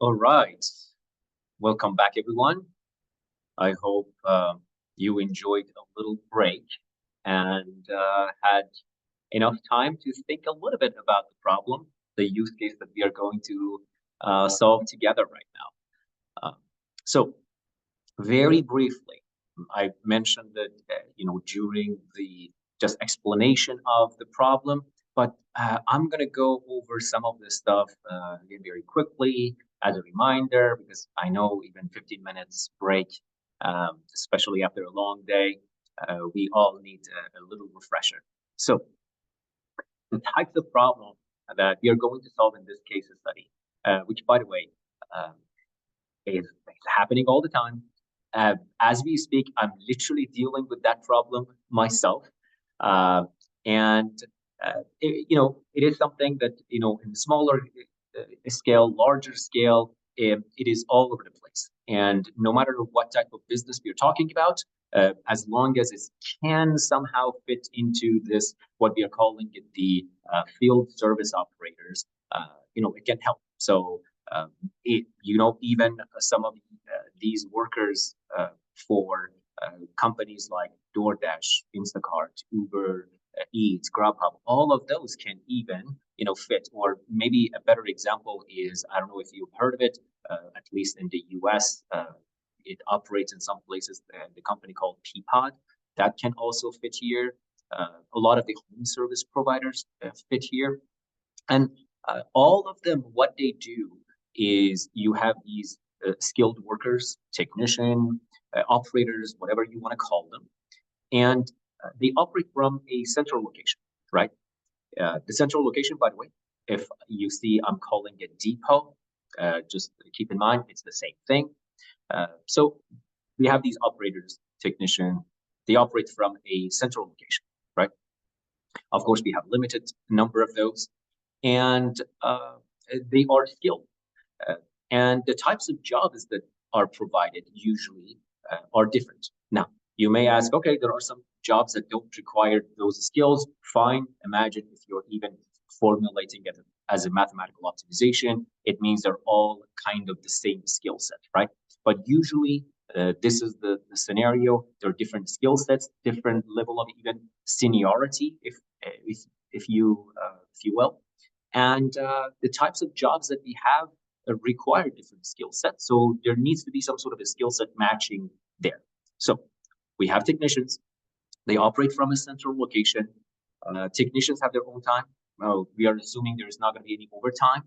All right. Welcome back, everyone. I hope you enjoyed a little break and had enough time to think a little bit about the problem, the use case that we are going to solve together right now. So, very briefly, I mentioned that during the just explanation of the problem, but I'm gonna go over some of this stuff again very quickly as a reminder because I know even 15 minutes break, especially after a long day, we all need a little refresher. So the types of problem that we are going to solve in this case study, which by the way um, is happening all the time. As we speak, I'm literally dealing with that problem myself. Uh, and, it is something that, in smaller scale, larger scale, it is all over the place. And no matter what type of business we're talking about, as long as it can somehow fit into this, what we are calling it the field service operators, it can help. So even some of these workers for companies like DoorDash, Instacart, Uber Eats, Grubhub, all of those can even, fit. Or maybe a better example is, I don't know if you've heard of it, at least in the US, it operates in some places, the company called Peapod, that can also fit here. A lot of the home service providers fit here. And all of them, what they do is you have these skilled workers, technician, operators, whatever you want to call them, and they operate from a central location, right? The central location, by the way, if you see I'm calling it depot, just keep in mind it's the same thing. So we have these operators, technician, they operate from a central location, right? Of course, we have limited number of those, and they are skilled. Uh, and the types of jobs that are provided usually are different. Now, you may ask, okay, there are some jobs that don't require those skills. Fine. Imagine if you're even formulating it as a mathematical optimization, it means they're all kind of the same skill set, right? But usually, this is the scenario. There are different skill sets, different level of even seniority, if you will, and the types of jobs that we have require different skill sets. So there needs to be some sort of a skill set matching there. So we have technicians. They operate from a central location. Technicians have their own time. We are assuming there is not going to be any overtime.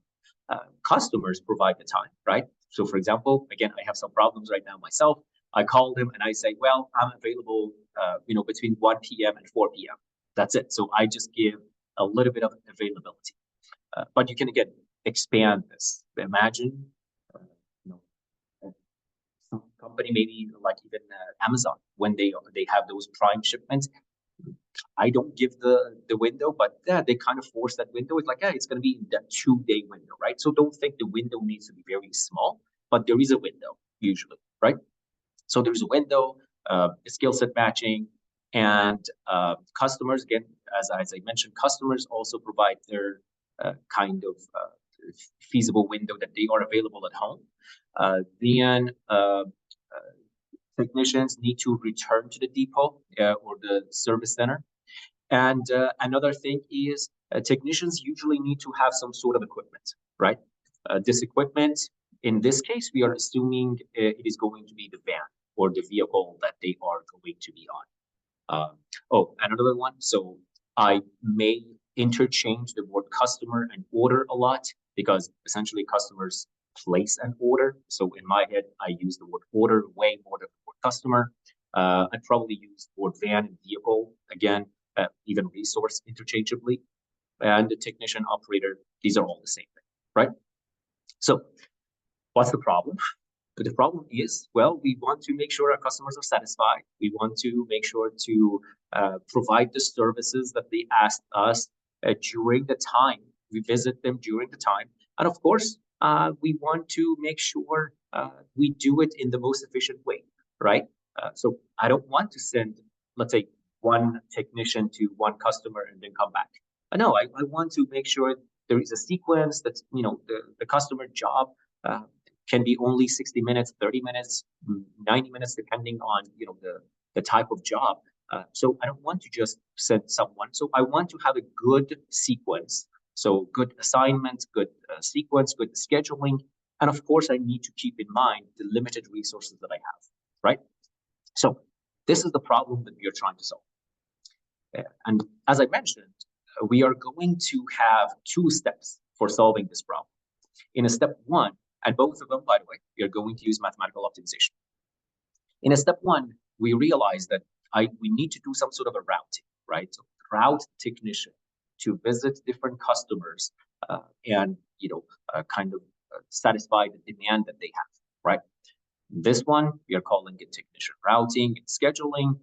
Customers provide the time, right? So, for example, again, I have some problems right now myself. I call them and I say, well, I'm available, between 1 p.m. and 4 p.m. That's it. So I just give a little bit of availability. But you can again expand this. Imagine, you know, some company maybe like even Amazon when they have those Prime shipments. I don't give the window, but yeah, they kind of force that window. It's like, yeah, it's going to be that 2 day window, right? So don't think the window needs to be very small, but there is a window usually, right? So there's a window, skill set matching, and customers, again, as I mentioned, customers also provide their kind of feasible window that they are available at home. Then technicians need to return to the depot or the service center. And another thing is technicians usually need to have some sort of equipment, right? This equipment, in this case, we are assuming it is going to be the van or the vehicle that they are going to be on. Another one. So I may interchange the word customer and order a lot because essentially customers place an order. So in my head, I use the word order way more than the word customer. I probably use the word van and vehicle again, even resource interchangeably. And the technician operator, these are all the same thing, right? So what's the problem? But the problem is, well, we want to make sure our customers are satisfied. We want to make sure to provide the services that they asked us during the time we visit them during the time. And of course, we want to make sure we do it in the most efficient way, right? So I don't want to send, let's say, one technician to one customer and then come back. No, I want to make sure there is a sequence that's, the customer job can be only 60 minutes, 30 minutes, 90 minutes, depending on the type of job. So I don't want to just send someone. So I want to have a good sequence. So good assignments, good sequence, good scheduling. And of course, I need to keep in mind the limited resources that I have, right? So this is the problem that we are trying to solve. And as I mentioned, we are going to have two steps for solving this problem. In a step one, and both of them, by the way, we are going to use mathematical optimization. In a step one, we realize that we need to do some sort of a routing, right? So route technician to visit different customers and kind of satisfy the demand that they have, right? This one we are calling it technician routing and scheduling.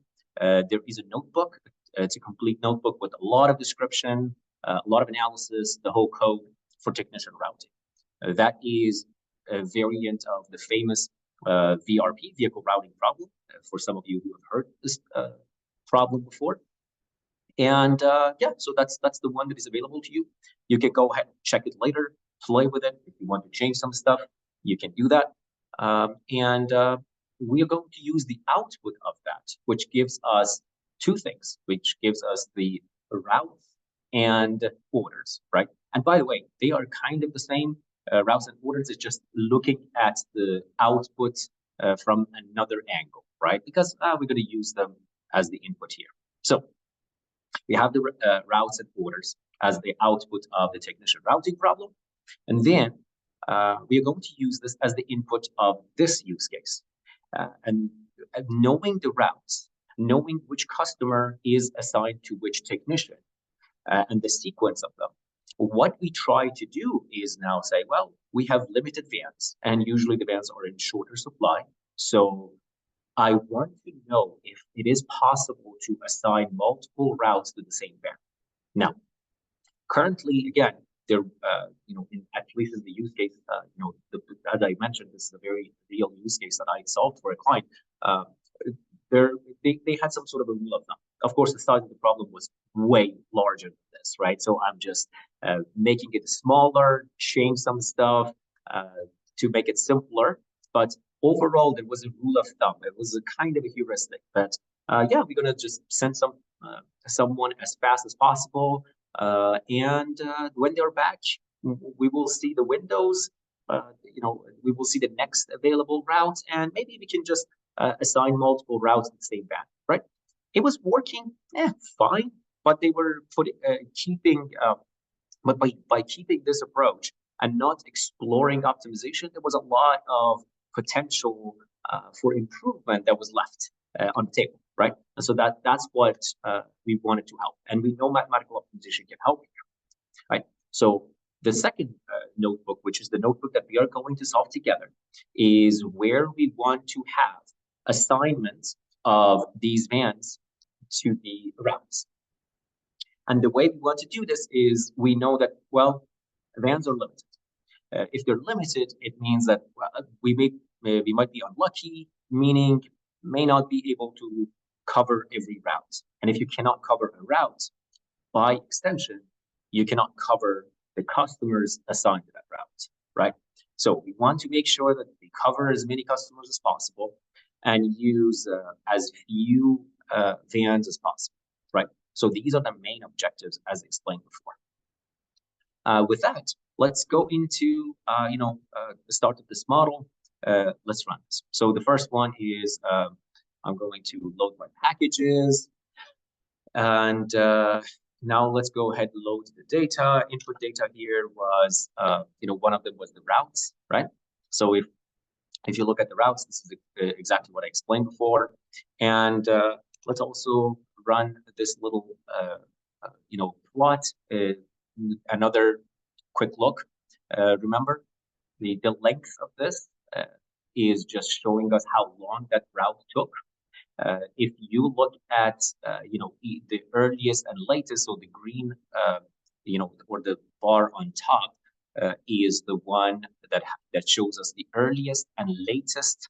There is a notebook. It's a complete notebook with a lot of description, a lot of analysis, the whole code for technician routing. That is a variant of the famous VRP, vehicle routing problem, for some of you who have heard this problem before. And yeah, so that's the one that is available to you. You can go ahead and check it later, play with it. If you want to change some stuff, you can do that. We are going to use the output of that, which gives us two things, which gives us the routes and orders, right? And by the way, they are kind of the same. Routes and orders is just looking at the output from another angle, right? Because we're going to use them as the input here. So we have the routes and orders as the output of the technician routing problem. And then we are going to use this as the input of this use case. And knowing the routes, knowing which customer is assigned to which technician, and the sequence of them, what we try to do is now say, well, we have limited vans, and usually the vans are in shorter supply. So I want to know if it is possible to assign multiple routes to the same van. Now, currently, again, there, at least in the use case, as I mentioned, this is a very real use case that I solved for a client. They had some sort of a rule of thumb. Of course, the size of the problem was way larger than this, right? So I'm just making it smaller, change some stuff to make it simpler. But overall, there was a rule of thumb. It was a kind of a heuristic that, yeah, we're gonna just send someone as fast as possible, and when they're back, we will see the windows. We will see the next available routes, and maybe we can just assign multiple routes in the same van, right? It was working, fine, but they were but by keeping this approach and not exploring optimization, there was a lot of potential for improvement that was left on the table, right? And so that's what we wanted to help, and we know mathematical optimization can help here, right? So the second notebook, which is the notebook that we are going to solve together, is where we want to have assignments of these vans to the routes. And the way we want to do this is we know that, well, vans are limited. If they're limited, it means that we might be unlucky, meaning may not be able to cover every route. And if you cannot cover a route, by extension, you cannot cover the customers assigned to that route, right? So we want to make sure that we cover as many customers as possible and use as few vans as possible, right? So these are the main objectives as explained before. With that, let's go into the start of this model. Let's run this. So the first one is I'm going to load my packages, and now let's go ahead and load the data. Input data here was one of them was the routes, right? So if you look at the routes, this is exactly what I explained before. And let's also run this little plot. Another quick look. Remember, the length of this is just showing us how long that route took. If you look at the earliest and latest, so the green or the bar on top is the one that shows us the earliest and latest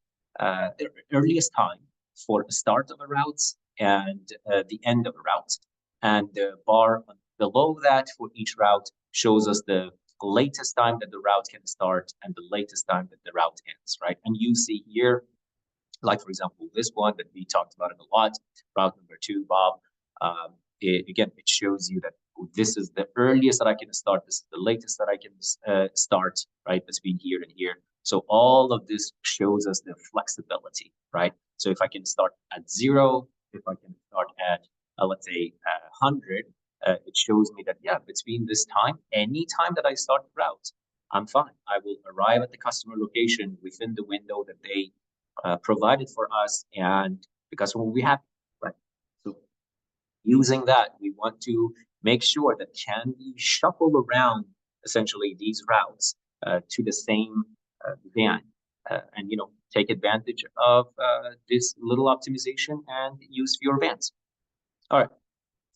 earliest time for the start of a route and the end of a route, and the bar below that for each route shows us the latest time that the route can start and the latest time that the route ends, right? And you see here, like for example, this one that we talked about it a lot, route number 2, Bob. Again, it shows you that this is the earliest that I can start. This is the latest that I can start, right? Between here and here. So all of this shows us the flexibility, right? So if I can start at 0, if I can start at, let's say, 100, it shows me that, yeah, between this time, any time that I start the route, I'm fine. I will arrive at the customer location within the window that they provided for us, and the customer will be happy, right? So using that, we want to make sure that can we shuffle around essentially these routes to the same van, and take advantage of this little optimization and use fewer vans. All right,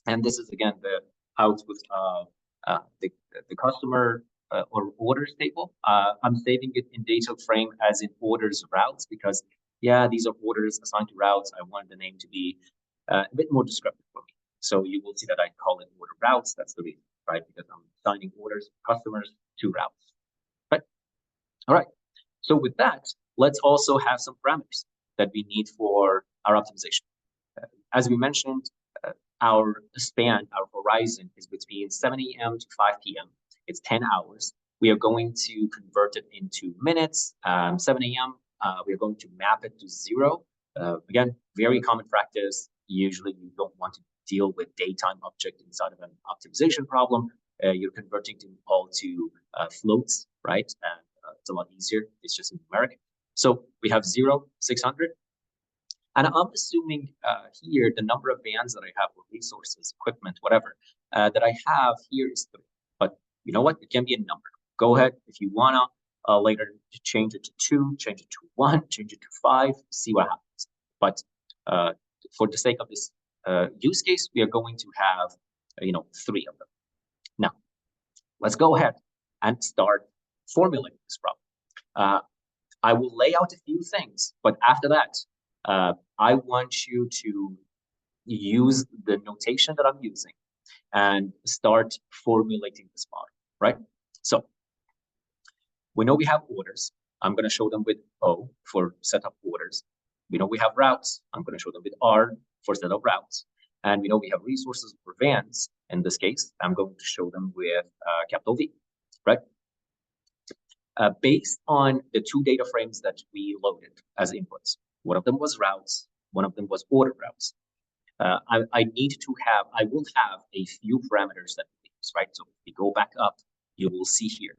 and this is again the output of the customer or orders table. I'm saving it in data frame as in orders routes because, yeah, these are orders assigned to routes. I want the name to be a bit more descriptive for me. So you will see that I call it order routes. That's the reason, right? Because I'm assigning orders customers to routes, right? All right. So with that, let's also have some parameters that we need for our optimization. As we mentioned, our span, our horizon is between 7 a.m. to 5 p.m. It's 10 hours. We are going to convert it into minutes. 7 a.m., we are going to map it to 0. Again, very common practice. Usually you don't want to deal with daytime object inside of an optimization problem. You're converting them all to floats, right? And it's a lot easier. It's just in numeric. So we have 0, 600. And I'm assuming here the number of bands that I have, or resources, equipment, whatever, that I have here is 3. But you know what? It can be a number. Go ahead if you wanna later change it to 2, change it to 1, change it to 5, see what happens. But for the sake of this use case, we are going to have 3 of them. Now, let's go ahead and start formulating this problem. I will lay out a few things, but after that, I want you to use the notation that I'm using and start formulating this model, right? So we know we have orders. I'm going to show them with O for setup orders. We know we have routes. I'm going to show them with R for setup routes. And we know we have resources for vans. In this case, I'm going to show them with capital V, right? Based on the 2 data frames that we loaded as inputs. One of them was routes, one of them was order routes. I will have a few parameters that we use, right? So if we go back up, you will see here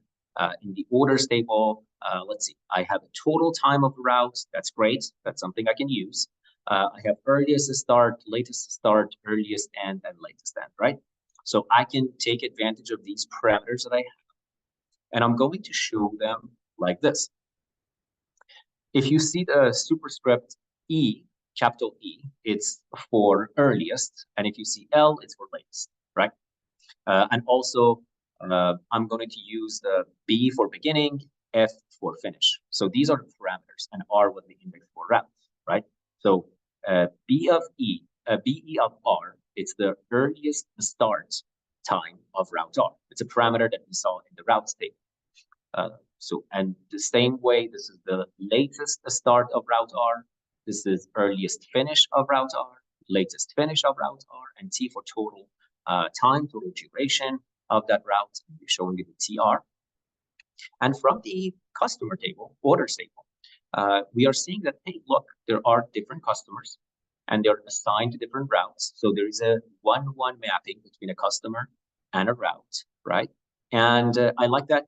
in the orders table, let's see, I have a total time of the routes. That's great. That's something I can use. I have earliest start, latest start, earliest end, and latest end, right? So I can take advantage of these parameters that I have. And I'm going to show them like this. If you see the superscript E, capital E, it's for earliest. And if you see L, it's for latest, right? And also, I'm going to use the B for beginning, F for finish. So these are the parameters, and R was the index for routes, right? So BE of R, it's the earliest start time of route R. It's a parameter that we saw in the routes table. And the same way, this is the latest start of route R. This is earliest finish of route R, latest finish of route R, and T for total time, total duration of that route. We're showing you the TR. And from the customer table, orders table, we are seeing that, hey, look, there are different customers and they're assigned to different routes. So there is a 1-1 mapping between a customer and a route, right? And I like that.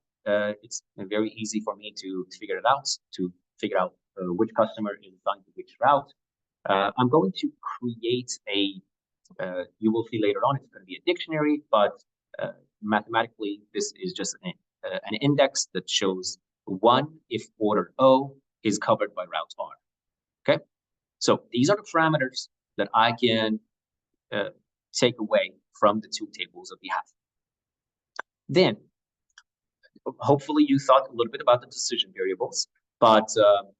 It's very easy for me to figure it out, to figure out which customer is assigned to which route. I'm going to create you will see later on, it's going to be a dictionary, but mathematically, this is just an index that shows 1 if order O is covered by route R, okay? So these are the parameters that I can take away from the 2 tables that we have. Then, hopefully you thought a little bit about the decision variables, but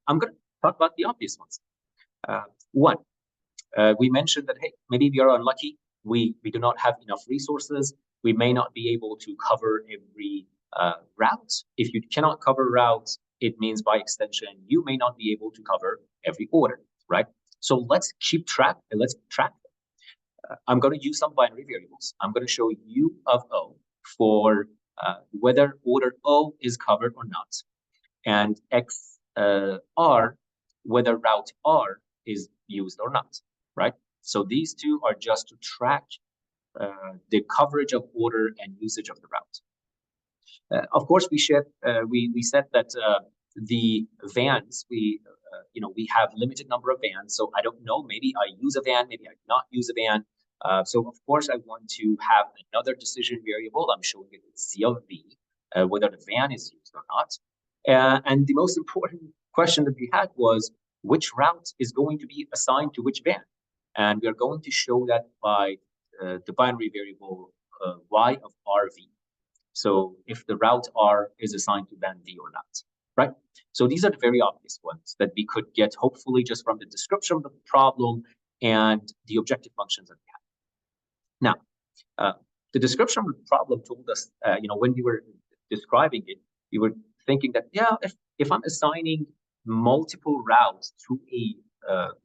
I'm going to talk about the obvious ones. 1, we mentioned that, hey, maybe we are unlucky. We do not have enough resources. We may not be able to cover every routes. If you cannot cover routes, it means by extension, you may not be able to cover every order, right? So let's keep track and let's track. I'm going to use some binary variables. I'm going to show U of O for whether order O is covered or not, and X R whether route R is used or not, right? So these two are just to track the coverage of order and usage of the route. Of course, we said that the vans we have limited number of vans. So I don't know. Maybe I use a van. Maybe I do not use a van. So of course I want to have another decision variable. I'm showing it Z of V, whether the van is used or not. And the most important question that we had was which route is going to be assigned to which van, and we are going to show that by the binary variable y of RV. So if the route R is assigned to van V or not, right? So these are the very obvious ones that we could get hopefully just from the description of the problem and the objective functions that we have. Now, the description of the problem told us, when we were describing it, we were thinking that, yeah, if I'm assigning multiple routes to a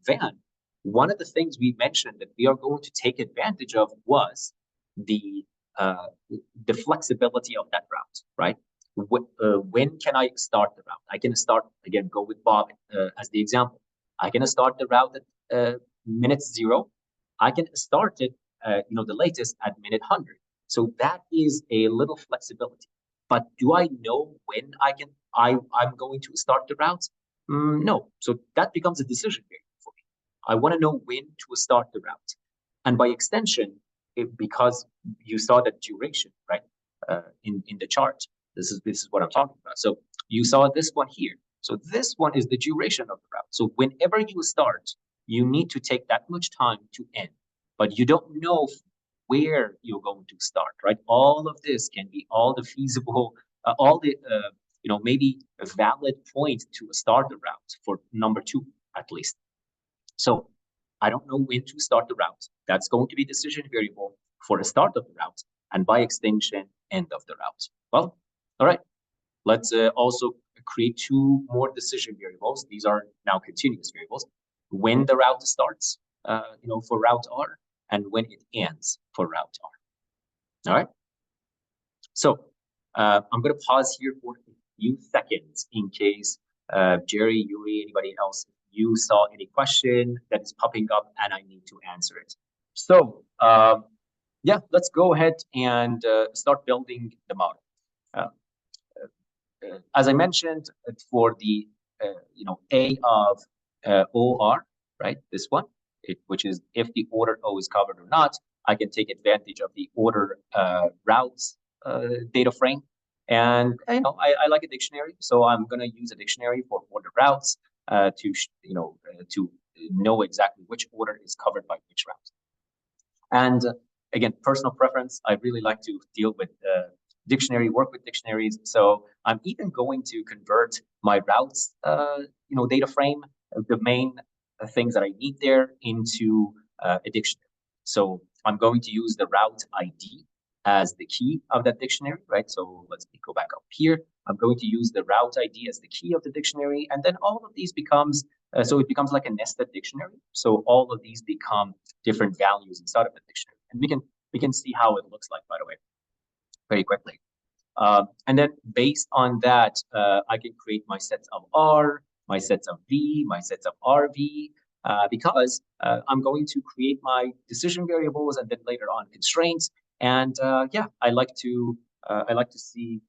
van, one of the things we mentioned that we are going to take advantage of was the flexibility of that route, right? When can I start the route? I can start, again, go with Bob as the example. I can start the route at minute 0. I can start it, the latest at minute 100. So that is a little flexibility. But do I know when I'm going to start the route? No. So that becomes a decision variable for me. I want to know when to start the route. And by extension, because you saw that duration, right, in the chart. This is what I'm talking about. So you saw this one here. So this one is the duration of the route. So whenever you start, you need to take that much time to end, but you don't know where you're going to start, right? All of this can be all the feasible, maybe a valid point to start the route for number 2 at least. So I don't know when to start the route. That's going to be decision variable for the start of the route, and by extension, end of the route. Well, all right. Let's also create 2 more decision variables. These are now continuous variables. When the route starts, for route R, and when it ends for route R. All right. So I'm going to pause here for a few seconds in case Jerry, Yuri, anybody else, you saw any question that is popping up and I need to answer it. So yeah, let's go ahead and start building the model. As I mentioned, for the A of OR, right? This one, which is if the order O is covered or not, I can take advantage of the order routes data frame. And I like a dictionary, so I'm going to use a dictionary for order routes to know exactly which order is covered by which route. And again, personal preference, I really like to deal with dictionary, work with dictionaries. So I'm even going to convert my routes, data frame, the main things that I need there, into a dictionary. So I'm going to use the route ID as the key of that dictionary, right? So let's go back up here. I'm going to use the route ID as the key of the dictionary, and then all of these becomes so it becomes like a nested dictionary. So all of these become different values inside of the dictionary, and we can see how it looks like, by the way, very quickly. And then based on that, I can create my sets of R, my sets of V, my sets of RV, because I'm going to create my decision variables and then later on constraints. And yeah, I like to see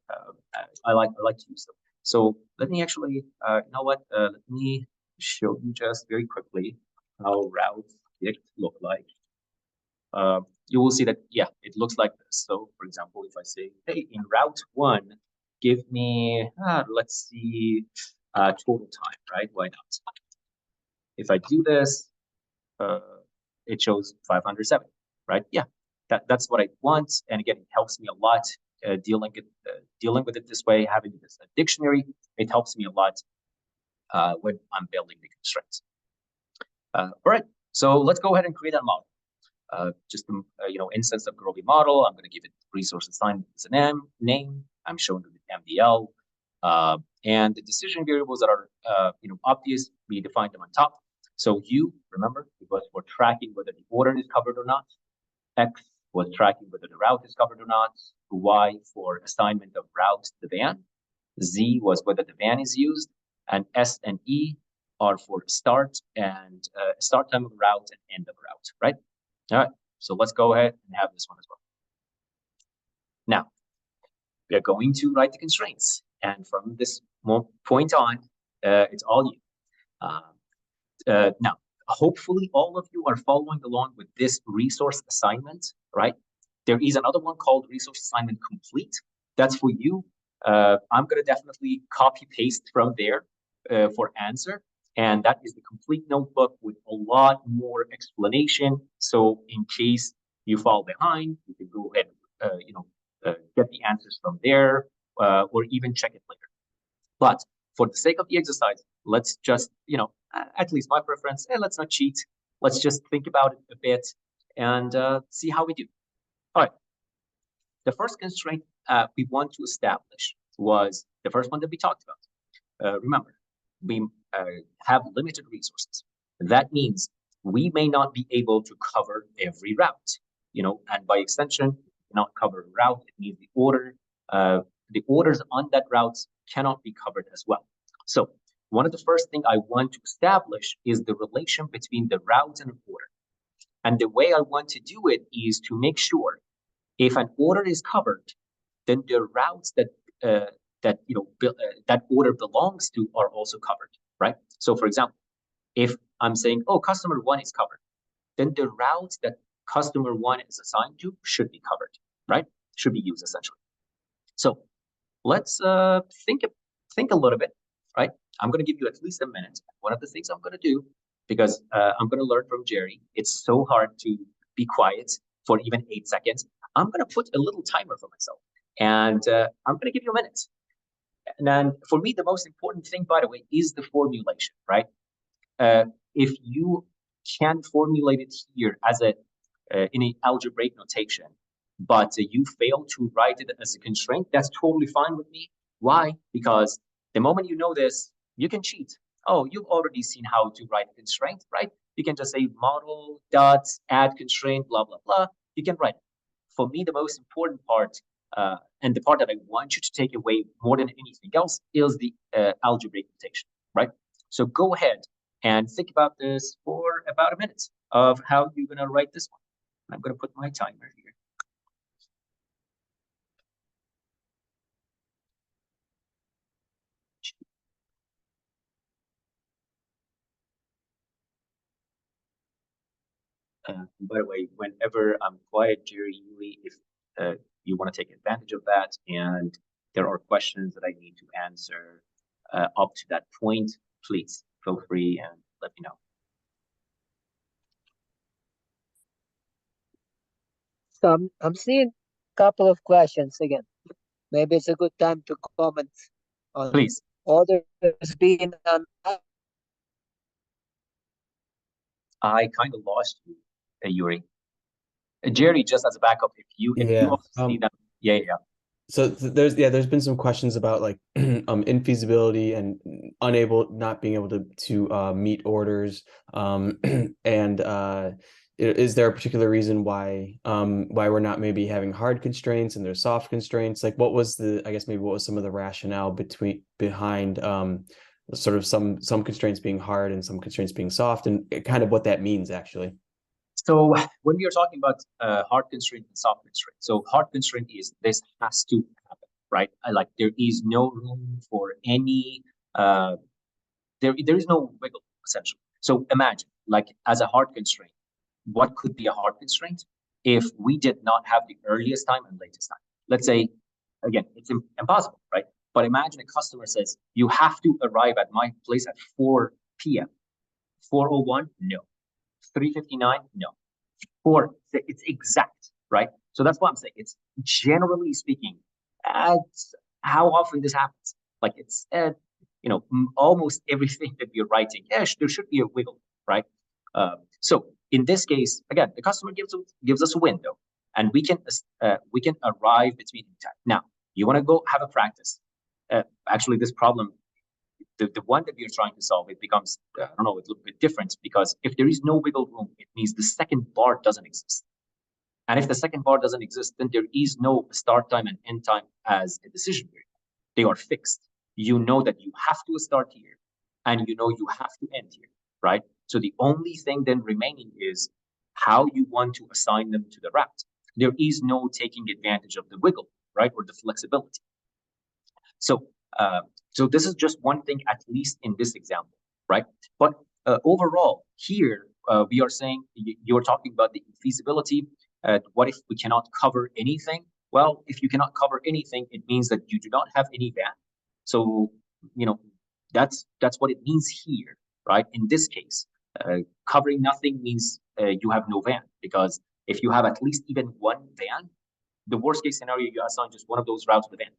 I like to use them. So let me actually, let me show you just very quickly how routes look like. You will see that, yeah, it looks like this. So for example, if I say, hey, in route 1, give me, let's see, total time, right? Why not? If I do this, it shows 507, right? Yeah, that's what I want. And again, it helps me a lot dealing with it this way, having this dictionary. It helps me a lot when I'm building the constraints. All right, so let's go ahead and create a model. Just instance of Gurobi model. I'm going to give it resource assigned as a name. I'm showing the MDL, and the decision variables that are obvious, we define them on top. So U, remember, it was for tracking whether the order is covered or not. X was tracking whether the route is covered or not. Y for assignment of route to the van. Z was whether the van is used, and S and E are for start and start time of route and end of route, right? All right, so let's go ahead and have this one as well. Now, we are going to write the constraints, and from this point on, it's all you. Now, hopefully all of you are following along with this resource assignment, right? There is another one called resource assignment complete. That's for you. I'm going to definitely copy paste from there for answer. And that is the complete notebook with a lot more explanation. So in case you fall behind, you can go ahead, get the answers from there or even check it later. But for the sake of the exercise, let's just, at least my preference, let's not cheat. Let's just think about it a bit and see how we do. All right. The first constraint we want to establish was the first one that we talked about. Remember, we have limited resources. That means we may not be able to cover every route, and by extension, not cover a route. It means the orders on that route cannot be covered as well. So one of the first things I want to establish is the relation between the route and order. And the way I want to do it is to make sure if an order is covered, then the routes that that order belongs to are also covered, right? So for example, if I'm saying, oh, customer one is covered, then the routes that customer one is assigned to should be covered, right? Should be used essentially. So let's think a little bit, right? I'm going to give you at least a minute. One of the things I'm going to do, because I'm going to learn from Jerry, it's so hard to be quiet for even 8 seconds. I'm going to put a little timer for myself, and I'm going to give you a minute. And then for me, the most important thing, by the way, is the formulation, right? If you can formulate it here as in an algebraic notation, but you fail to write it as a constraint, that's totally fine with me. Why? Because the moment you know this, you can cheat. Oh, you've already seen how to write a constraint, right? You can just say model dot add constraint, blah, blah, blah. You can write it. For me, the most important part, and the part that I want you to take away more than anything else, is the algebraic notation, right? So go ahead and think about this for about a minute of how you're going to write this one. I'm going to put my timer here. By the way, whenever I'm quiet, Jerry, if you want to take advantage of that and there are questions that I need to answer up to that point, please feel free and let me know. So I'm seeing a couple of questions again. Maybe it's a good time to comment on Please. orders being on. I kind of lost you, Yuri. Jerry, just as a backup, if you also see that, yeah. So there's been some questions about like infeasibility and not being able to meet orders, and is there a particular reason why we're not maybe having hard constraints and there's soft constraints? Like what was some of the rationale behind sort of some constraints being hard and some constraints being soft, and kind of what that means actually? So when we are talking about hard constraint and soft constraint, so hard constraint is this has to happen, right? Like there is no room for any, there is no wiggle essentially. So imagine like as a hard constraint, what could be a hard constraint if we did not have the earliest time and latest time? Let's say, again, it's impossible, right? But imagine a customer says, you have to arrive at my place at 4 p.m. 4:01, no. 3:59, no. 4, it's exact, right? So that's what I'm saying. It's generally speaking, how often this happens. Like it's, almost everything that we're writing, there should be a wiggle, right? So in this case, again, the customer gives us a window, and we can arrive between time. Now, You want to go have a practice. Actually, this problem, the one that we are trying to solve, it becomes, I don't know, a little bit different, because if there is no wiggle room, it means the second bar doesn't exist. And if the second bar doesn't exist, then there is no start time and end time as a decision variable. They are fixed. You know that you have to start here, and you know you have to end here, right? So the only thing then remaining is how you want to assign them to the route. There is no taking advantage of the wiggle, right, or the flexibility. So, so this is just one thing, at least in this example, right? But overall, here we are saying you're talking about the feasibility. What if we cannot cover anything? Well, if you cannot cover anything, it means that you do not have any van. So, you know, that's what it means here, right? In this case, covering nothing means you have no van, because if you have at least even one van, the worst case scenario, you assign just one of those routes with van.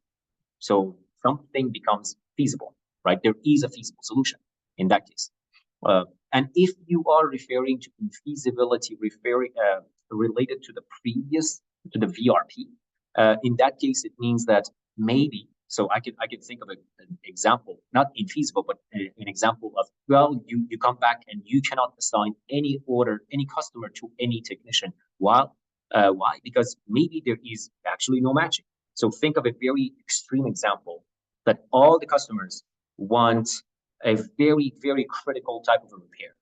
So something becomes feasible, right? There is a feasible solution in that case. And if you are referring to infeasibility related to the previous, to the VRP, in that case, it means that maybe, so I can think of an example, not infeasible, but an example of, well, you come back and you cannot assign any order, any customer to any technician. Why? Because maybe there is actually no matching. So think of a very extreme example that all the customers want a very, very critical type of a repair.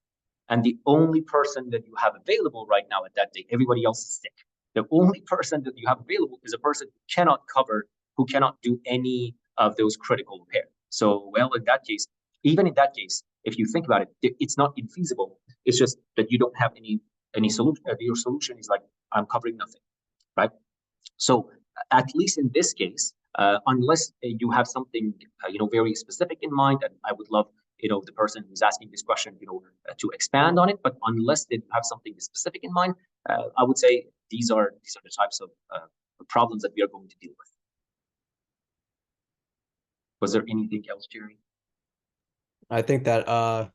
And the only person that you have available right now at that day, everybody else is sick. The only person that you have available is a person who cannot cover, who cannot do any of those critical repairs. So, well, in that case, even in that case, if you think about it, it's not infeasible. It's just that you don't have any solution. Your solution is like, I'm covering nothing, right? So at least in this case, unless you have something very specific in mind, and I would love the person who's asking this question to expand on it. But unless they have something specific in mind, I would say these are the types of problems that we are going to deal with. Was there anything else, Jerry? I think that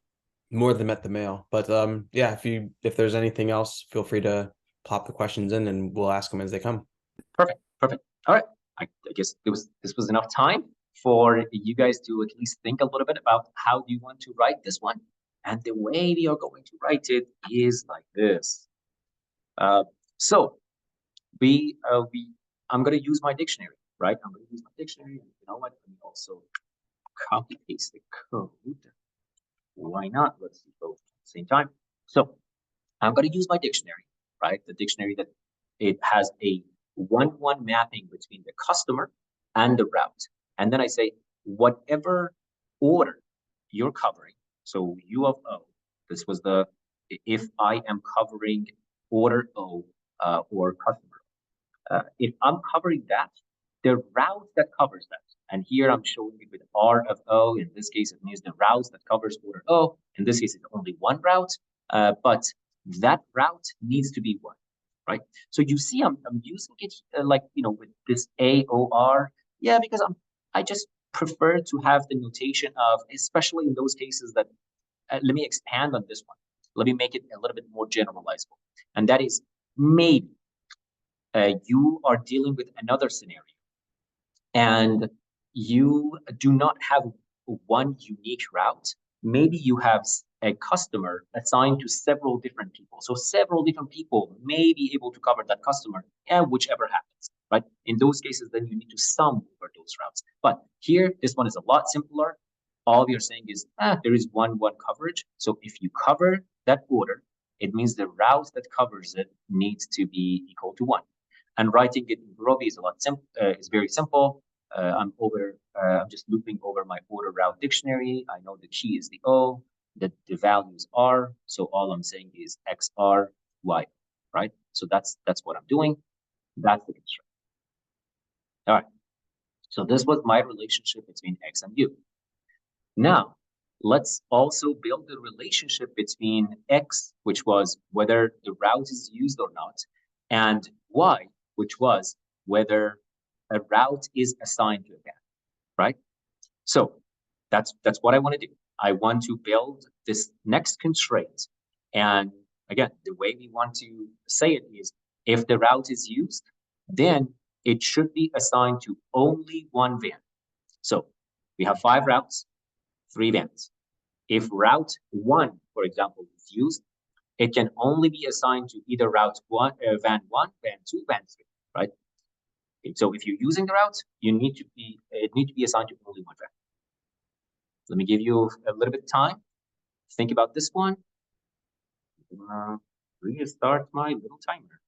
more than met the mail. But yeah, if there's anything else, feel free to pop the questions in, and we'll ask them as they come. Perfect. All right. I guess this was enough time for you guys to at least think a little bit about how you want to write this one. And the way we are going to write it is like this. So I'm going to use my dictionary, right? I'm going to use my dictionary. And you know what? Let me also copy paste the code. Why not? Let's do both at the same time. So I'm going to use my dictionary, right? The dictionary that it has a 1-1 mapping between the customer and the route. And then I say, whatever order you're covering, so U of O, this was if I am covering order O or customer, if I'm covering that, the route that covers that, and here I'm showing it with R of O, in this case, it means the route that covers order O. In this case, it's only one route, but that route needs to be one. Right. So you see, I'm using it with this AOR. Yeah, because I just prefer to have the notation of, especially in those cases that, let me expand on this one. Let me make it a little bit more generalizable. And that is, maybe you are dealing with another scenario and you do not have one unique route. Maybe you have a customer assigned to several different people. So several different people may be able to cover that customer, and whichever happens, right? In those cases, then you need to sum over those routes. But here, this one is a lot simpler. All we are saying is, there is 1-1 coverage. So if you cover that order, it means the route that covers it needs to be equal to 1. And writing it in Gurobi is very simple. I'm just looping over my order route dictionary. I know the key is the O, the values are. So all I'm saying is XR, Y, right? So that's what I'm doing. That's the constraint. All right. So this was my relationship between X and U. Now, let's also build the relationship between X, which was whether the route is used or not, and Y, which was whether a route is assigned to a van, right? So that's what I want to do. I want to build this next constraint. And again, the way we want to say it is, if the route is used, then it should be assigned to only one van. So we have 5 routes, 3 vans. If route 1, for example, is used, it can only be assigned to either route 1, van 1, van 2, van 3, right? So if you're using the route, it need to be assigned to only one van. Let me give you a little bit of time. Think about this one. Restart my little timer.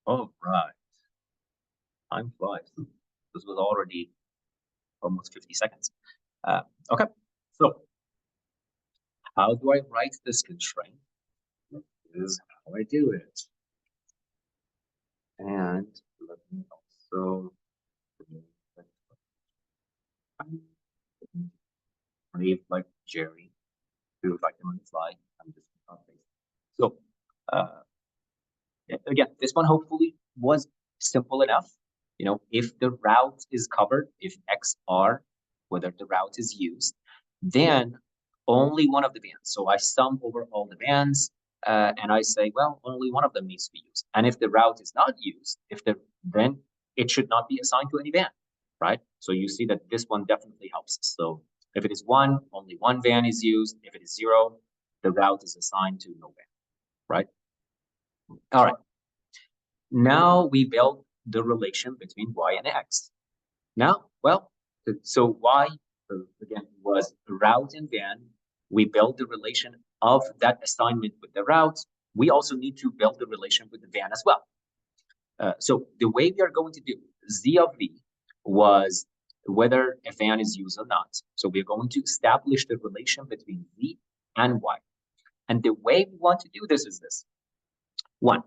All right. Time flies. This was already almost 50 seconds. Okay, so how do I write this constraint? This is how I do it. And let me also leave like Jerry, who if I can on the fly, I'm just copying. So again, this one hopefully was simple enough. You know, if the route is covered, if XR, whether the route is used, then only one of the bands. So I sum over all the bands and I say, well, only one of them needs to be used. And if the route is not used, then it should not be assigned to any band, right? So you see that this one definitely helps us. So if it is 1, only one van is used. If it is 0, the route is assigned to no van, right? All right. Now we build the relation between y and x. Now, well, so y, again, was route and van. We build the relation of that assignment with the route. We also need to build the relation with the van as well. So the way we are going to do z of v was whether a van is used or not. So we're going to establish the relation between v and y. And the way we want to do this is this. 1,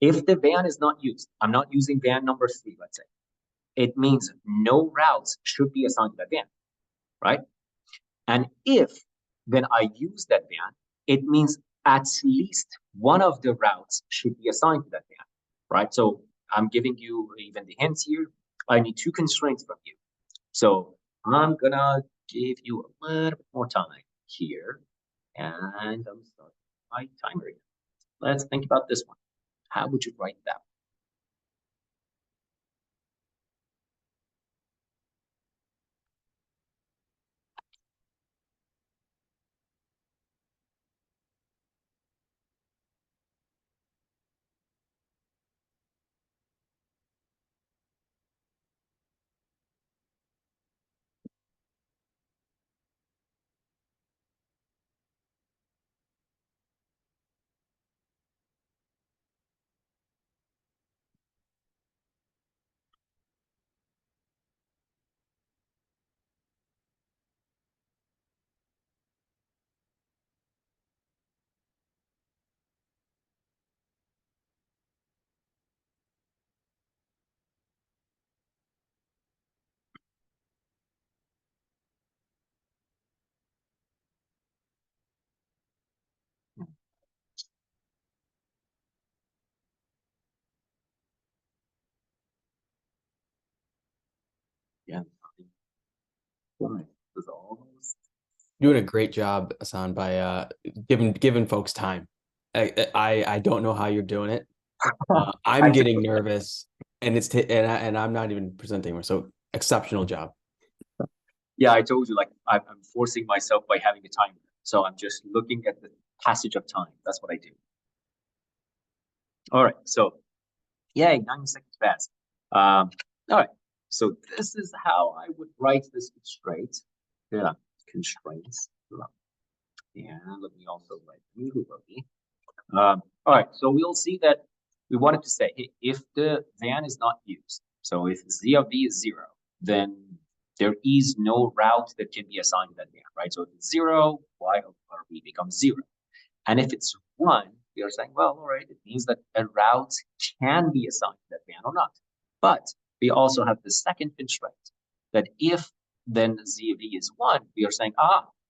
if the van is not used, I'm not using van number 3, let's say. It means no routes should be assigned to that van, right? And if then I use that van, it means at least one of the routes should be assigned to that van, right? So I'm giving you even the hints here. I need 2 constraints from you. So I'm gonna give you a little bit more time here, and I'm starting my timer again. Let's think about this one. How would you write that? Yeah, was almost Doing a great job, Ehsan, by giving folks time. I don't know how you're doing it. I'm getting nervous, and and I'm not even presenting. So exceptional job. Yeah, I told you, like I'm forcing myself by having a timer. So I'm just looking at the passage of time. That's what I do. All right. So, yay, 90 seconds fast. All right. So this is how I would write this constraint. Yeah, constraints. And let me also write Gurobi. All right. So we'll see that we wanted to say, hey, if the van is not used, So if z of v is 0, then there is no route that can be assigned to that van, right? So if it's 0, y of v becomes 0. And if it's 1, we are saying, well, all right, it means that a route can be assigned to that van or not. But we also have the second constraint that if then z of v is 1, we are saying,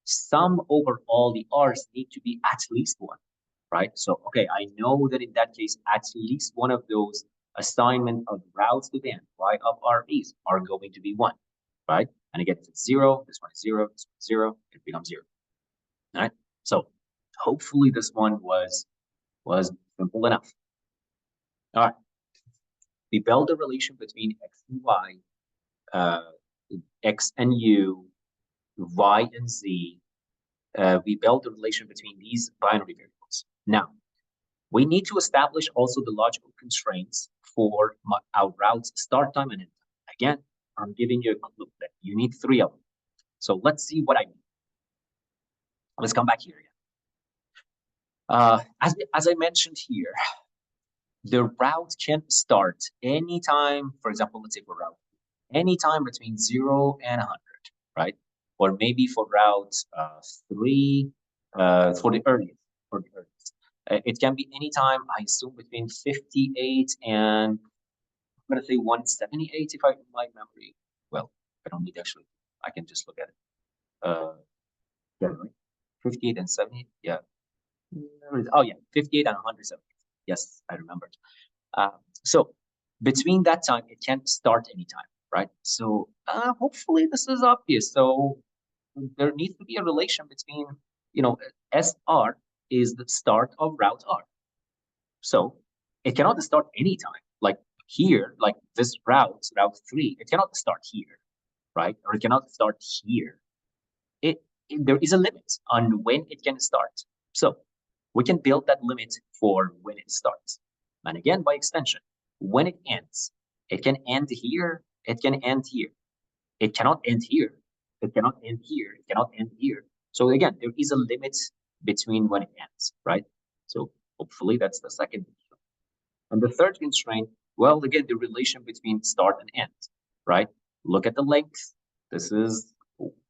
sum over all the r's need to be at least 1, right? So, okay, I know that in that case, at least one of those assignment of routes to van, y of r's, are going to be 1, right? And again, if it's 0, this one is 0, this one is 0, it becomes 0, all right? So hopefully this one was simple enough. All right. We build a relation between x and y, x and u, y and z. We build a relation between these binary variables. Now, we need to establish also the logical constraints for our route's start time and end time. Again, I'm giving you a clue that you need 3 of them. So let's see what I mean. Let's come back here again. As I mentioned here, the route can start anytime. For example, let's say for route, anytime between 0 and 100, right? Or maybe for route 3, for the earliest. It can be anytime, I assume, between 58 and I'm going to say 178 if my memory. Well, I don't need actually. I can just look at it. Yeah, right? 58 and 70. Yeah. Oh, yeah. 58 and 170. Yes, I remembered. So between that time, it can start anytime, right? So hopefully this is obvious. So there needs to be a relation between, SR is the start of route R. So it cannot start anytime. Like here, like this route 3, it cannot start here, right? Or it cannot start here. There is a limit on when it can start. So we can build that limit for when it starts. And again, by extension, when it ends, it can end here, it can end here. It cannot end here. It cannot end here. It cannot end here. So again, there is a limit between when it ends, right? So hopefully that's the second constraint. And the third constraint, well, again, the relation between start and end, right? Look at the length. This is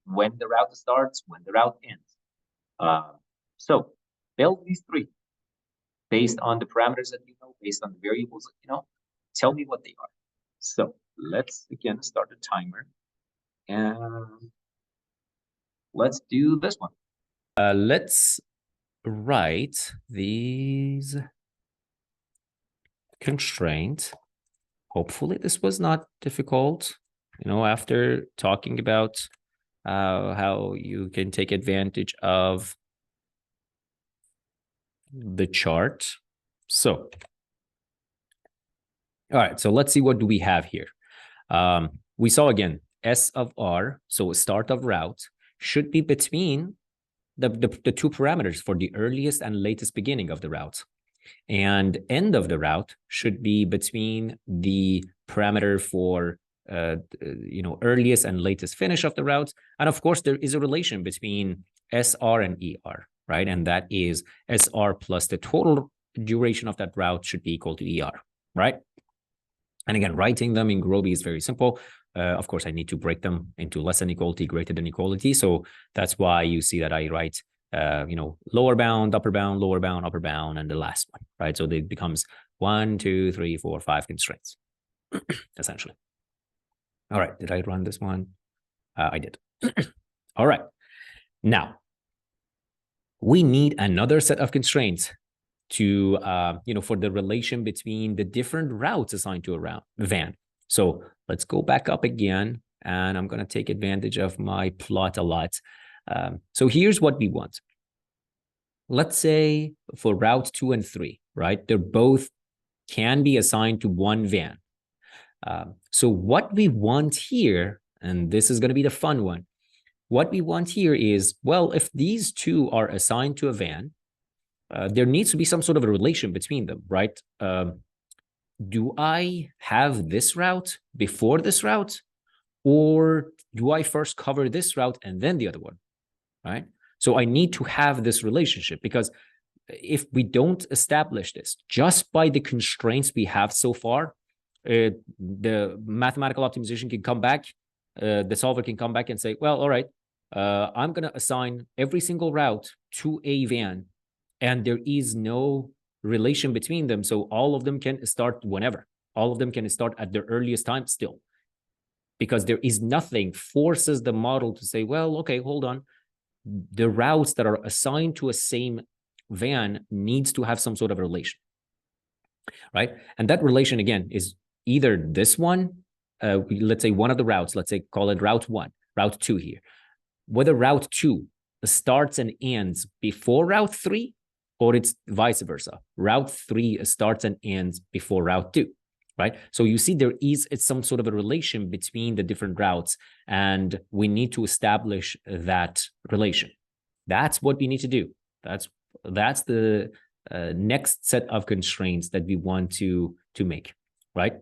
when the route starts, when the route ends. So build these 3 based on the parameters that you know, based on the variables that you know. Tell me what they are. So let's again start a timer. And let's do this one. Let's write these constraints. Hopefully this was not difficult, after talking about how you can take advantage of the chart. So, all right, so let's see what do we have here. We saw again, S of R, so start of route, should be between the 2 parameters for the earliest and latest beginning of the route. And end of the route should be between the parameter for earliest and latest finish of the route. And of course, there is a relation between SR and ER, right? And that is SR plus the total duration of that route should be equal to ER, right? And again, writing them in Gurobi is very simple. Of course, I need to break them into less than equality, greater than equality. So that's why you see that I write, lower bound, upper bound, lower bound, upper bound, and the last one, right? So it becomes 1, 2, 3, 4, 5 constraints, essentially. All right, did I run this one? I did. All right. Now, we need another set of constraints to, for the relation between the different routes assigned to a van. So let's go back up again, and I'm going to take advantage of my plot a lot. So here's what we want. Let's say for route 2 and 3, right? They're both can be assigned to one van. So what we want here, and this is going to be the fun one, what we want here is, well, if these 2 are assigned to a van, there needs to be some sort of a relation between them, right? Do I have this route before this route? Or do I first cover this route and then the other one, right? So I need to have this relationship, because if we don't establish this just by the constraints we have so far, the mathematical optimization can come back, the solver can come back and say, well, all right, I'm going to assign every single route to a van, and there is no relation between them. So all of them can start whenever. All of them can start at their earliest time still. Because there is nothing forces the model to say, well, okay, hold on. The routes that are assigned to a same van needs to have some sort of relation, right? And that relation, again, is either this one, let's say one of the routes, let's say call it route 1, route 2 here. Whether route 2 starts and ends before route 3, or it's vice versa. Route 3 starts and ends before route 2, right? So you see there is some sort of a relation between the different routes, and we need to establish that relation. That's what we need to do. That's the next set of constraints that we want to make, right?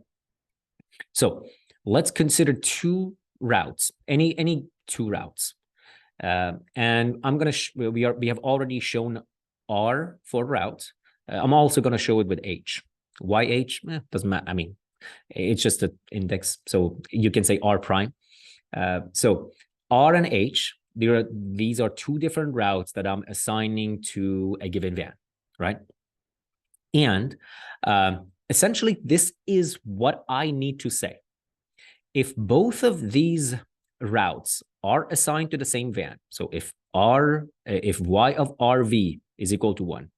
So let's consider two routes, any two routes. And I'm going to, we have already shown R for route. I'm also going to show it with H. Why H? Doesn't matter. I mean, it's just an index. So you can say R prime. So R and H, these are two different routes that I'm assigning to a given van, right? And essentially, this is what I need to say. If both of these routes are assigned to the same van, so if y of RV is equal to 1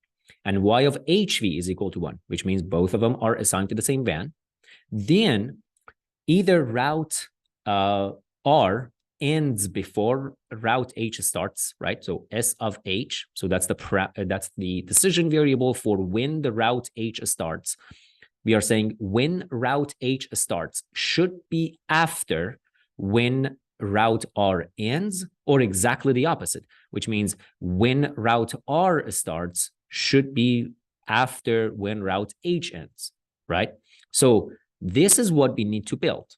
and y of HV is equal to 1, which means both of them are assigned to the same van, then either route R ends before route H starts, right? So S of H, so that's the decision variable for when the route H starts. We are saying when route H starts should be after when route R ends, or exactly the opposite, which means when route R starts should be after when route H ends, right? So this is what we need to build.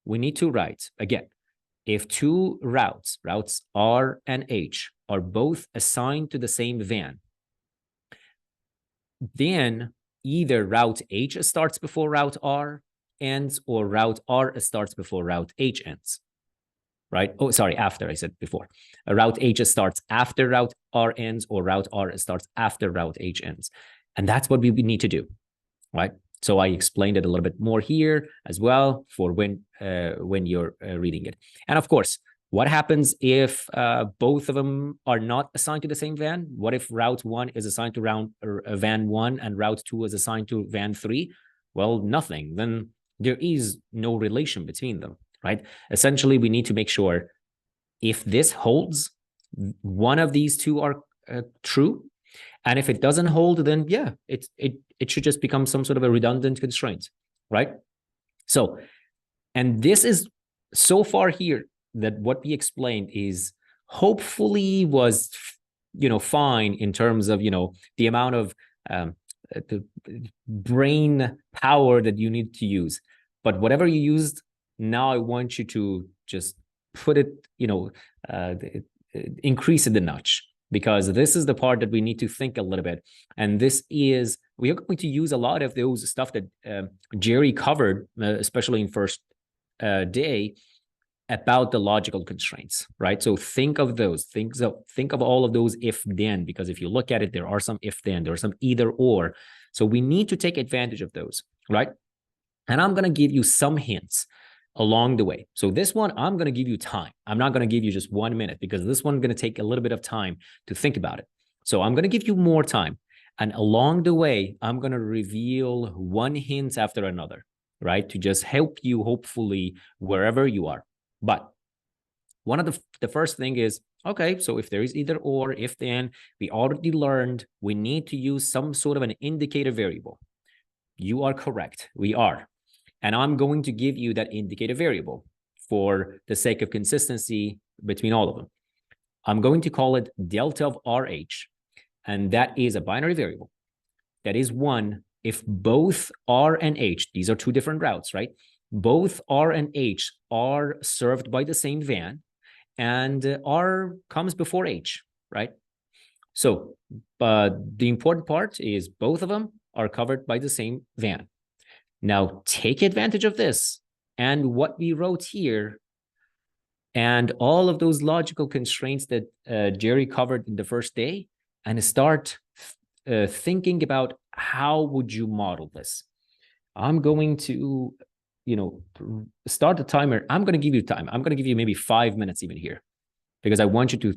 We need to write, again, if two routes R and H, are both assigned to the same van, then either route H starts before route R ends, or route R starts before route H ends, right? Oh, sorry, after, I said before. Route H starts after route R ends, or route R starts after route H ends. And that's what we need to do, right? So I explained it a little bit more here as well for when you're reading it. And of course, what happens if both of them are not assigned to the same van? What if route 1 is assigned to van 1 and route 2 is assigned to van 3? Well, nothing. Then there is no relation between them, right? Essentially, we need to make sure if this holds, one of these two are true. And if it doesn't hold, then yeah, it should just become some sort of a redundant constraint, right? So, and this is so far here that what we explained is hopefully was, fine in terms of, the amount of the brain power that you need to use. But whatever you used, now I want you to just put it, increase it a notch, because this is the part that we need to think a little bit. And this is, we are going to use a lot of those stuff that Jerry covered, especially in first day, about the logical constraints, right? So think of those, think of all of those if then, because if you look at it, there are some if then, there are some either or. So we need to take advantage of those, right? And I'm going to give you some hints along the way. So this one, I'm going to give you time. I'm not going to give you just 1 minute, because this one's going to take a little bit of time to think about it. So I'm going to give you more time. And along the way, I'm going to reveal one hint after another, right? To just help you, hopefully, wherever you are. But one of the first thing is, okay, so if there is either or, if then, we already learned we need to use some sort of an indicator variable. You are correct. We are. And I'm going to give you that indicator variable for the sake of consistency between all of them. I'm going to call it delta of RH, and that is a binary variable. That is 1 if both R and H, these are two different routes, right? Both R and H are served by the same van, and R comes before H, right? So the important part is both of them are covered by the same van. Now take advantage of this and what we wrote here and all of those logical constraints that Jerry covered in the first day, and start thinking about how would you model this. I'm going to, start the timer. I'm going to give you time. I'm going to give you maybe 5 minutes even here, because I want you to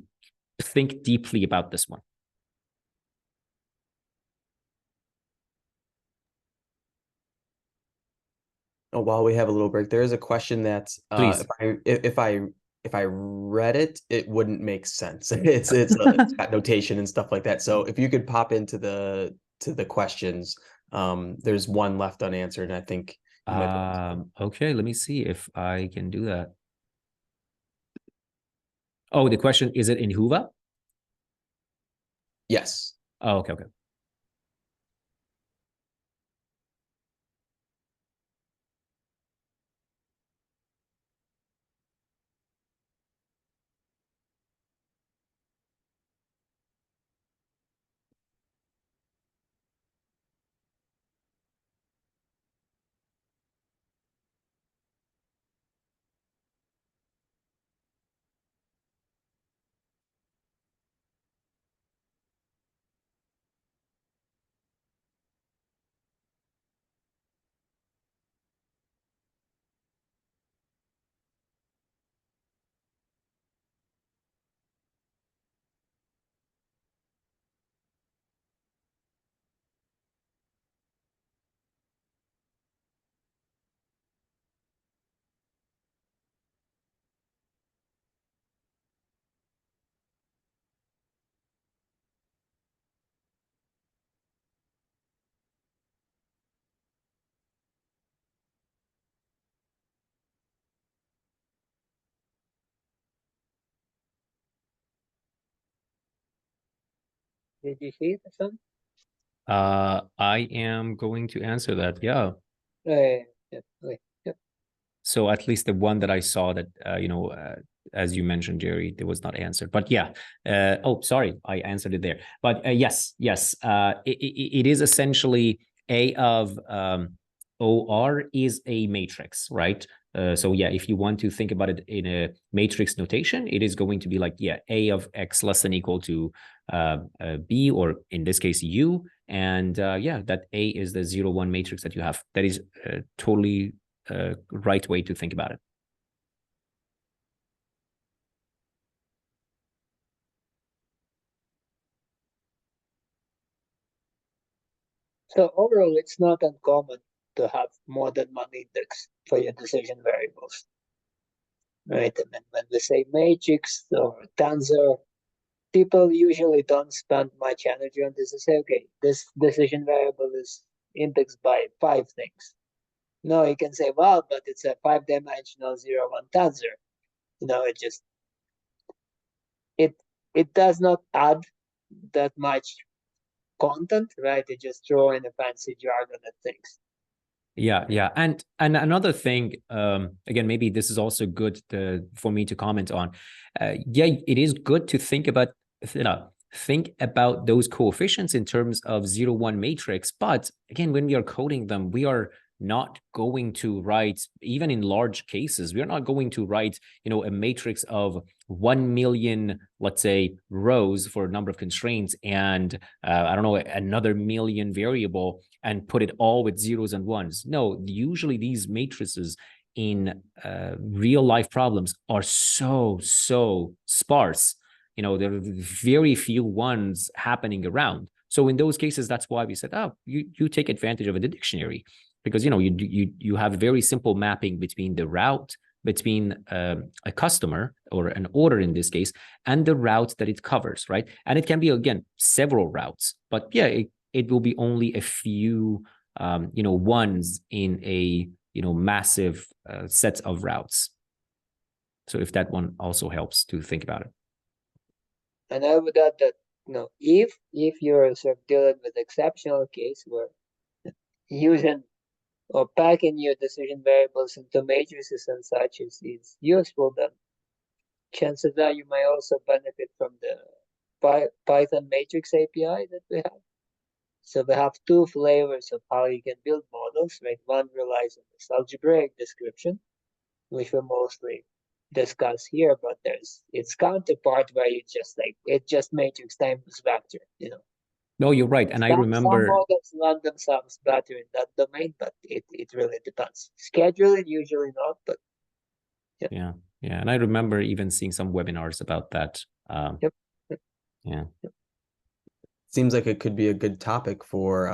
think deeply about this one. Oh, while we have a little break, there is a question that Please. if I read it, it wouldn't make sense. It's got notation and stuff like that. So if you could pop into the questions, there's one left unanswered, and I think you might okay, let me see if I can do that. Oh, the question, is it in Huva? Yes. Oh, okay. Did you see it, Ehsan? I am going to answer that. Yeah. Yeah. Okay. Yep. So at least the one that I saw that, as you mentioned, Jerry, it was not answered. But yeah. Oh, sorry, I answered it there. But yes. It is essentially A of OR is a matrix, right? So yeah, if you want to think about it in a matrix notation, it is going to be like, yeah, A of X less than equal to B, or in this case, U. And yeah, that A is the 0, 1 matrix that you have. That is totally right way to think about it. So overall, it's not uncommon to have more than one index for your decision variables, right? And then when we say matrix or tensor, people usually don't spend much energy on this. They say, okay, this decision variable is indexed by 5 things. No, you can say, well, but it's a 5-dimensional 0, 1 tensor. It does not add that much content, right? They just throw in a fancy jargon and things. Yeah. And another thing, again, maybe this is also good for me to comment on. Yeah, it is good to think about, those coefficients in terms of 0, 1 matrix. But again, when we are coding them, we are not going to write, even in large cases, we are not going to write, a matrix of 1 million, let's say, rows for a number of constraints, and I don't know, another million variable, and put it all with zeros and ones. No, usually these matrices in real life problems are so sparse. There are very few ones happening around. So in those cases, that's why we said, oh, you take advantage of the dictionary, because you have a very simple mapping between the route, between a customer or an order in this case, and the route that it covers, right? And it can be, again, several routes, but yeah, it will be only a few ones in a massive set of routes. So if that one also helps to think about it. And I would add that if you're sort of dealing with exceptional case where using or packing your decision variables into matrices and such is useful, then chances are you might also benefit from the Python matrix API that we have. So we have two flavors of how you can build models, right? One relies on this algebraic description, which we mostly discuss here, but there's its counterpart where you just it just matrix times vector, you know. No, you're right. And I Some remember, models run themselves better in that domain, but it really depends. Scheduling, usually not, but yeah. And I remember even seeing some webinars about that. Yep. Yeah. Seems like it could be a good topic for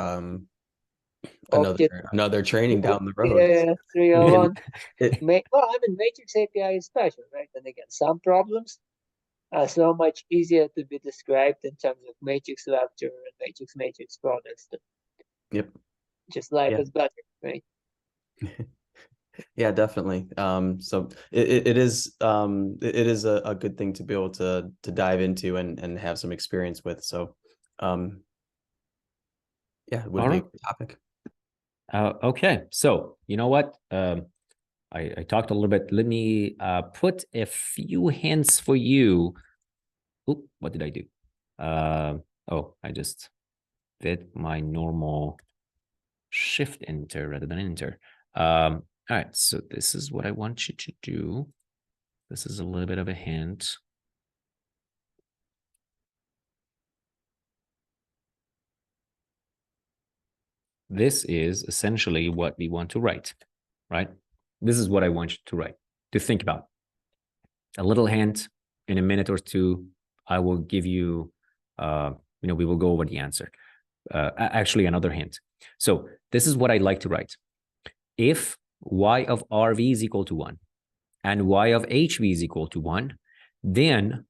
another training down the road. Yeah, 301. It, Well, I mean, matrix API is special, right? And again, some problems are so much easier to be described in terms of matrix vector and matrix products. yep. Just life Yeah. is better, right? Yeah, definitely. So it is a good thing to be able to dive into and have some experience with. So yeah, it would be a good topic. Okay, so you know what? I talked a little bit. Let me put a few hints for you. Oop, what did I do? Oh, I just did my normal shift enter rather than enter. All right, so this is what I want you to do. This is a little bit of a hint. This is essentially what we want to write, right? This is what I want you to write, to think about. A little hint in a minute or two, I will give you, we will go over the answer. Actually, another hint. So this is what I'd like to write. If y of rv is equal to 1 and y of hv is equal to 1, then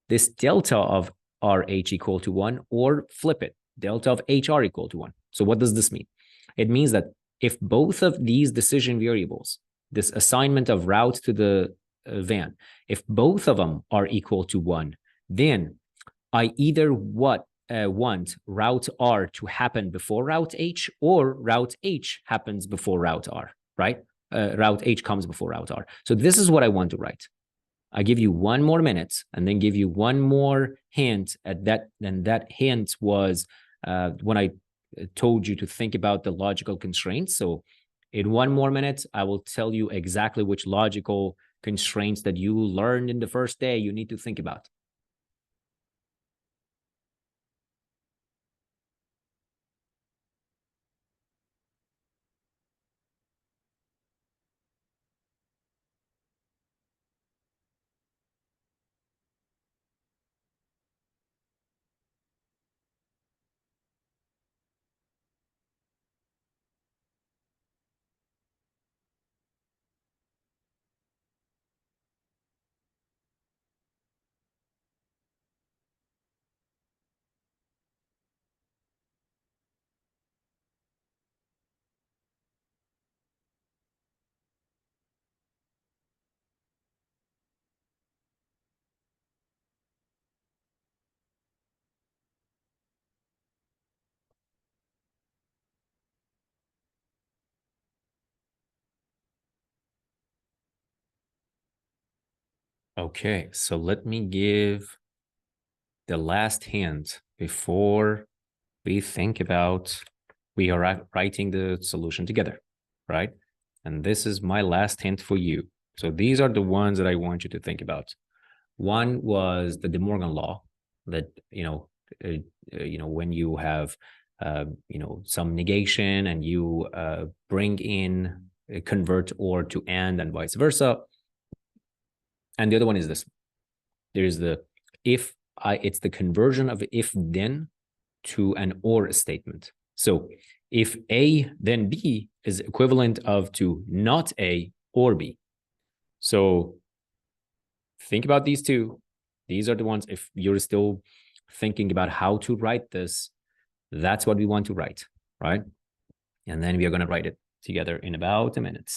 this delta of rh equal to 1, or flip it, delta of hr equal to 1. So what does this mean? It means that if both of these decision variables, this assignment of route to the van, if both of them are equal to 1, then I either want route R to happen before route H, or route H happens before route R, right? Route H comes before route R. So this is what I want to write. I give you 1 more minute and then give you 1 more hint at that. And that hint was when I told you to think about the logical constraints. So in 1 more minute, I will tell you exactly which logical constraints that you learned in the first day you need to think about. Okay, so let me give the last hint before we think about we are writing the solution together, right? And this is my last hint for you. So these are the ones that I want you to think about. One was the De Morgan law, that when you have some negation and you bring in convert or to and vice versa. And the other one is this. There's the it's the conversion of if then to an or statement. So if A then B is equivalent of to not A or B. So think about these two. These are the ones, if you're still thinking about how to write this, that's what we want to write, right? And then we are going to write it together in about a minute.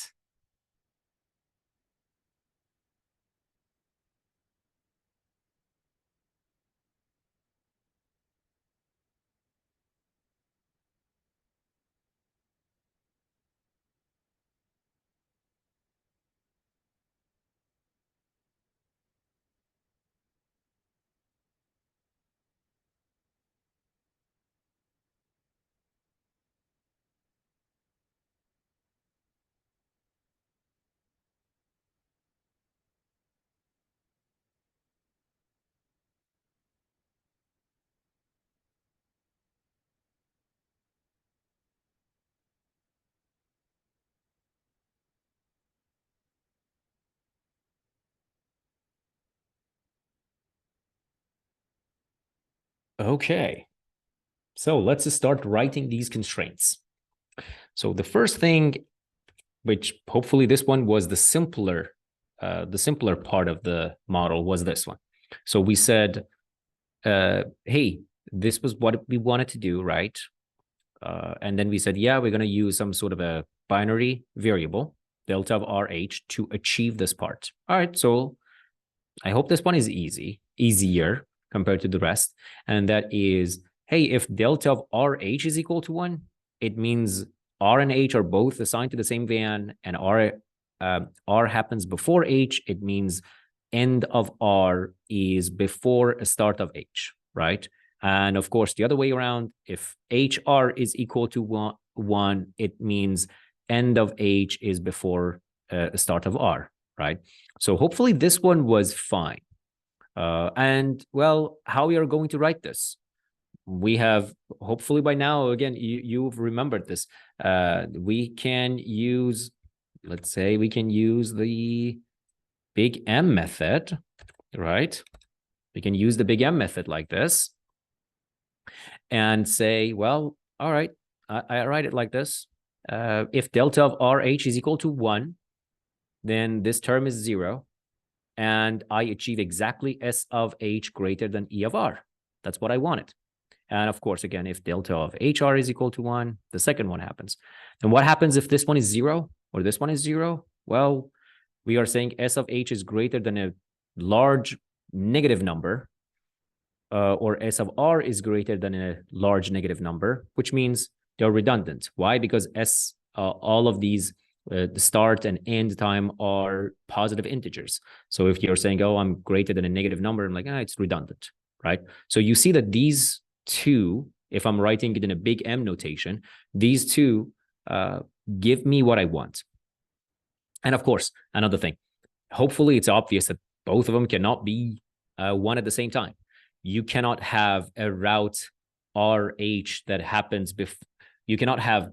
Okay. So let's start writing these constraints. So the first thing, which hopefully this one was the simpler part of the model, was this one. So we said, hey, this was what we wanted to do, right? And then we said, yeah, we're going to use some sort of a binary variable, delta of RH, to achieve this part. All right, so I hope this one is easier compared to the rest. And that is, hey, if delta of RH is equal to 1, it means R and H are both assigned to the same van, and R happens before H. It means end of R is before a start of H, right? And of course, the other way around, if HR is equal to 1, it means end of H is before a start of R, right? So hopefully this one was fine. And well, how we are going to write this? We have, hopefully by now, again, you've remembered this. We can use, let's say we can use the big M method, right? We can use the big M method like this and say, well, all right, I write it like this. If delta of RH is equal to 1, then this term is 0. And I achieve exactly S of H greater than E of R. That's what I wanted. And of course, again, if delta of HR is equal to 1, the second one happens. And what happens if this one is 0 or this one is 0? Well, we are saying S of H is greater than a large negative number, or S of R is greater than a large negative number, which means they're redundant. Why? Because all of these, the start and end time are positive integers. So if you're saying, oh, I'm greater than a negative number, I'm like, it's redundant, right? So you see that these two, if I'm writing it in a big M notation, these two give me what I want. And of course, another thing, hopefully it's obvious that both of them cannot be 1 at the same time. You cannot have a route RH that happens before, you cannot have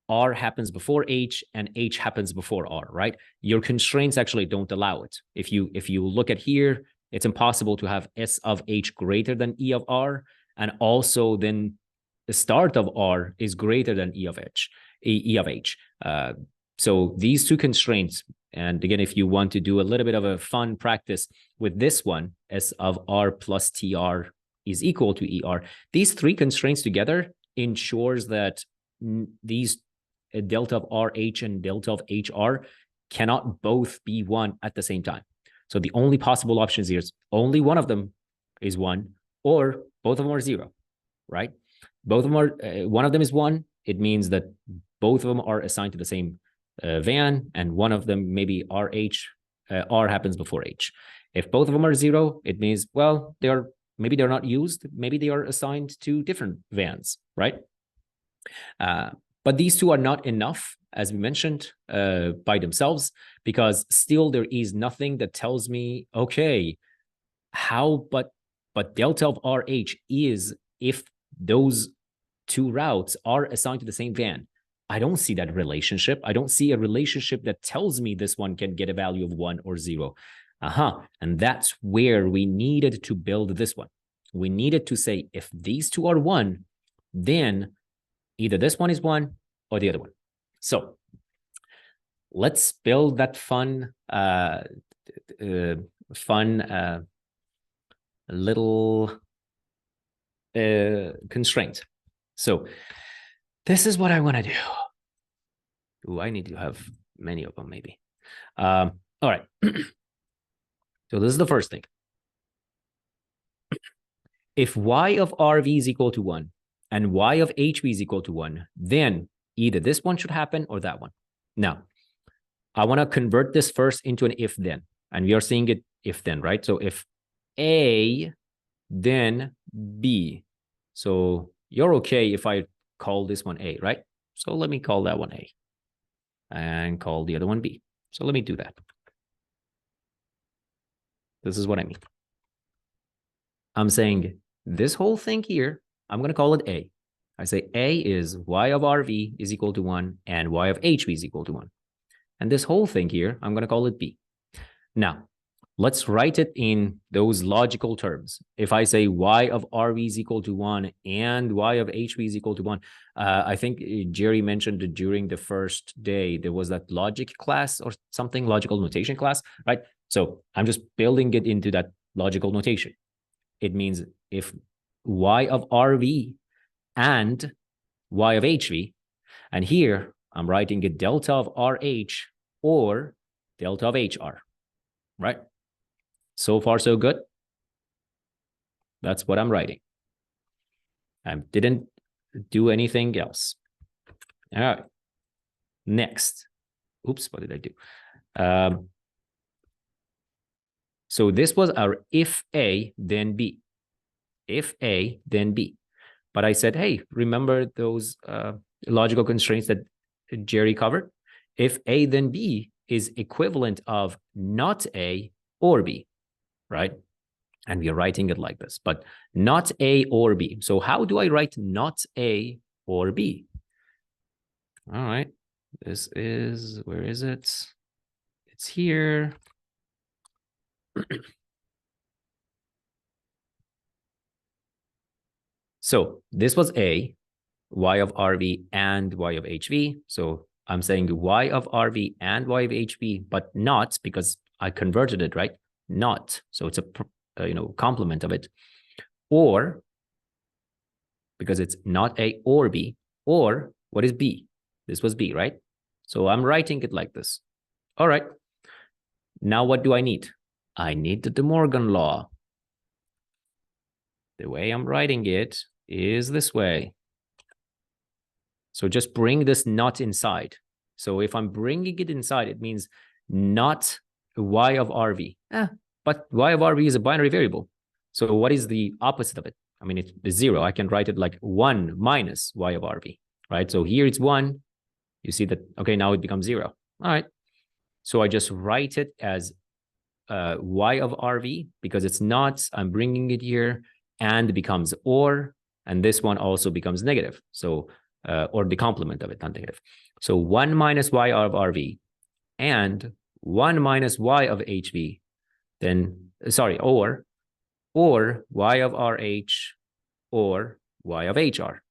R happens before H and H happens before R, right? Your constraints actually don't allow it. If you look at here, it's impossible to have S of H greater than E of R, and also then the start of R is greater than E of H. So these two constraints, and again, if you want to do a little bit of a fun practice with this one, S of R plus TR is equal to ER. These three constraints together ensures that these delta of RH and delta of HR cannot both be 1 at the same time. So the only possible options here is only one of them is 1, or both of them are 0, right? Both of them are, one of them is 1. It means that both of them are assigned to the same van, and one of them maybe R happens before H. If both of them are 0, it means, well, maybe they're not used, maybe they are assigned to different vans, right? But these two are not enough, as we mentioned, by themselves, because still there is nothing that tells me, okay, how, but delta of RH is if those two routes are assigned to the same van. I don't see that relationship. I don't see a relationship that tells me this one can get a value of 1 or 0. And that's where we needed to build this one. We needed to say, if these two are 1, then either this one is 1 or the other one. So let's build that fun little constraint. So this is what I want to do. Ooh, I need to have many of them, maybe. All right. So this is the first thing. If y of RV is equal to 1 and y of HV is equal to 1, then either this one should happen or that one. Now, I want to convert this first into an if-then. And we are seeing it if-then, right? So if A, then B. So you're okay if I call this one A, right? So let me call that one A and call the other one B. So let me do that. This is what I mean. I'm saying this whole thing here, I'm going to call it A. I say A is y of RV is equal to 1 and y of HV is equal to 1. And this whole thing here, I'm going to call it B. Now, let's write it in those logical terms. If I say y of RV is equal to 1 and y of HV is equal to 1, I think Jerry mentioned that during the first day, there was that logic class or something, logical notation class, right? So I'm just building it into that logical notation. It means if y of RV and y of HV, and here I'm writing a delta of RH or delta of HR, right? So far, so good. That's what I'm writing. I didn't do anything else. All right. Next. Oops, what did I do? So this was our if A, then B. If A, then B. But I said, hey, remember those logical constraints that Jerry covered? If A, then B is equivalent of not A or B, right? And we are writing it like this, but not A or B. So how do I write not A or B? All right, this is, where is it? It's here. So this was A, y of RV and y of HV. So I'm saying y of RV and y of HV, but not, because I converted it, right? Not. So it's a complement of it. Or, because it's not A or B. Or what is B? This was B, right? So I'm writing it like this. All right. Now what do I need? I need the De Morgan law. The way I'm writing it is this way. So just bring this not inside. So if I'm bringing it inside, it means not y of RV. But y of RV is a binary variable. So what is the opposite of it? I mean, it's 0. I can write it like 1 minus y of RV, right? So here it's 1. You see that, okay, now it becomes 0. All right. So I just write it as y of RV because it's not, I'm bringing it here, and it becomes or, and this one also becomes negative. So, or the complement of it, not negative. So 1 minus y of RV and 1 minus y of HV, then, sorry, or y of RH or y of HR.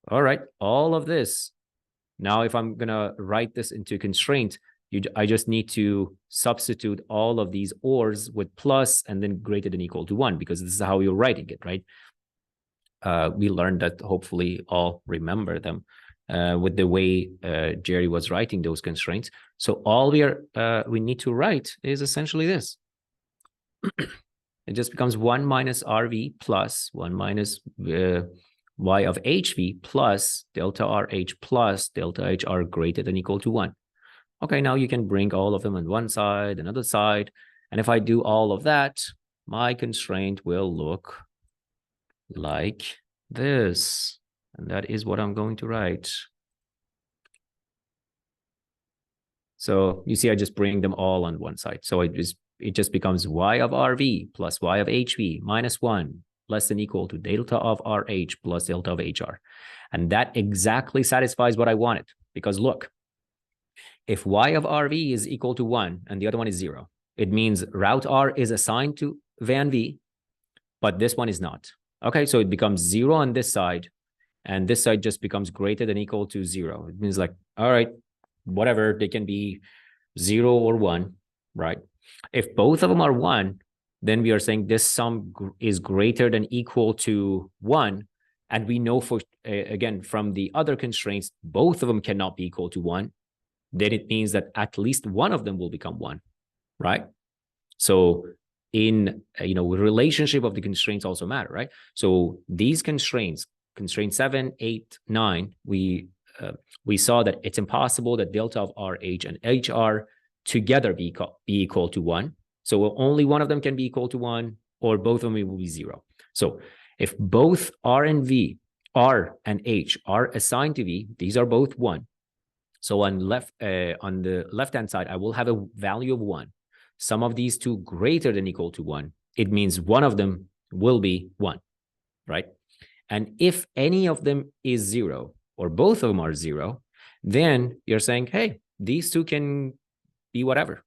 All right, all of this. Now, if I'm going to write this into constraint, I just need to substitute all of these ors with plus and then greater than equal to 1, because this is how you're writing it, right? We learned that, hopefully all remember them with the way Jerry was writing those constraints. So all we need to write is essentially this. It just becomes 1 minus RV plus 1 minus y of HV plus delta RH plus delta HR greater than equal to 1. Okay, now you can bring all of them on one side, another side. And if I do all of that, my constraint will look like this. And that is what I'm going to write. So you see, I just bring them all on one side. So it just becomes y of RV plus y of HV minus 1 less than equal to delta of RH plus delta of HR. And that exactly satisfies what I wanted. Because look, if y of RV is equal to 1 and the other one is 0, it means route R is assigned to van V, but this one is not. Okay, so it becomes 0 on this side, and this side just becomes greater than equal to 0. It means like, all right, whatever, they can be 0 or 1, right? If both of them are 1, then we are saying this sum is greater than equal to 1. And we know for, again, from the other constraints, both of them cannot be equal to 1. Then it means that at least one of them will become 1, right? So in, relationship of the constraints also matter, right? So these constraints, constraint 7, 8, 9, we saw that it's impossible that delta of RH and HR together be equal to 1. So only one of them can be equal to 1, or both of them will be 0. So if both R and V, R and H are assigned to V, these are both 1. So on the left-hand side, I will have a value of 1. Sum of these two greater than equal to 1. It means one of them will be 1, right? And if any of them is 0, or both of them are 0, then you're saying, hey, these two can be whatever,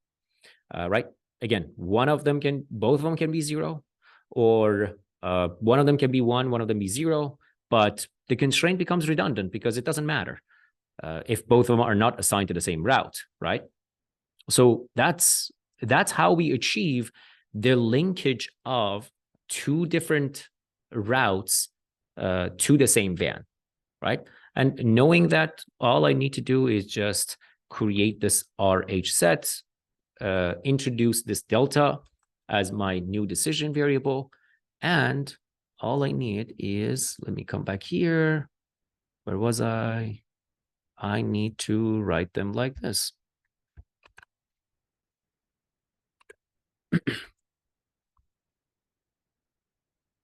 right? again, both of them can be 0, or one of them can be 1, one of them be 0, but the constraint becomes redundant because it doesn't matter if both of them are not assigned to the same route, right? So that's how we achieve the linkage of 2 different routes to the same van, right? And knowing that, all I need to do is just create this RH set, introduce this delta as my new decision variable, and all I need is, let me come back here. Where was I? I need to write them like this.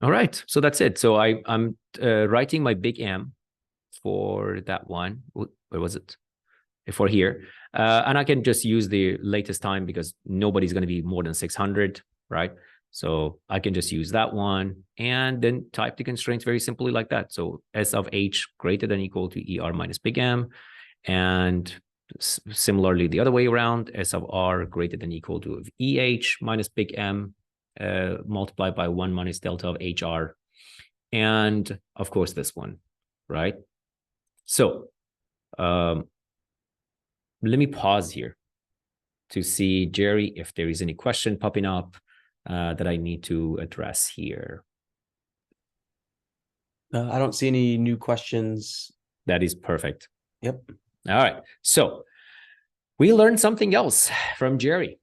All right, so that's it. So I'm writing my big M for that one. Where was it? For here. And I can just use the latest time because nobody's going to be more than 600, right? So I can just use that one and then type the constraints very simply like that. So S of H greater than or equal to ER minus big M. And similarly, the other way around, S of R greater than or equal to EH minus big M multiplied by 1 minus delta of HR. And of course, this one, right? So let me pause here to see, Jerry, if there is any question popping up that I need to address here. I don't see any new questions. That is perfect. Yep. All right. So we learned something else from Jerry.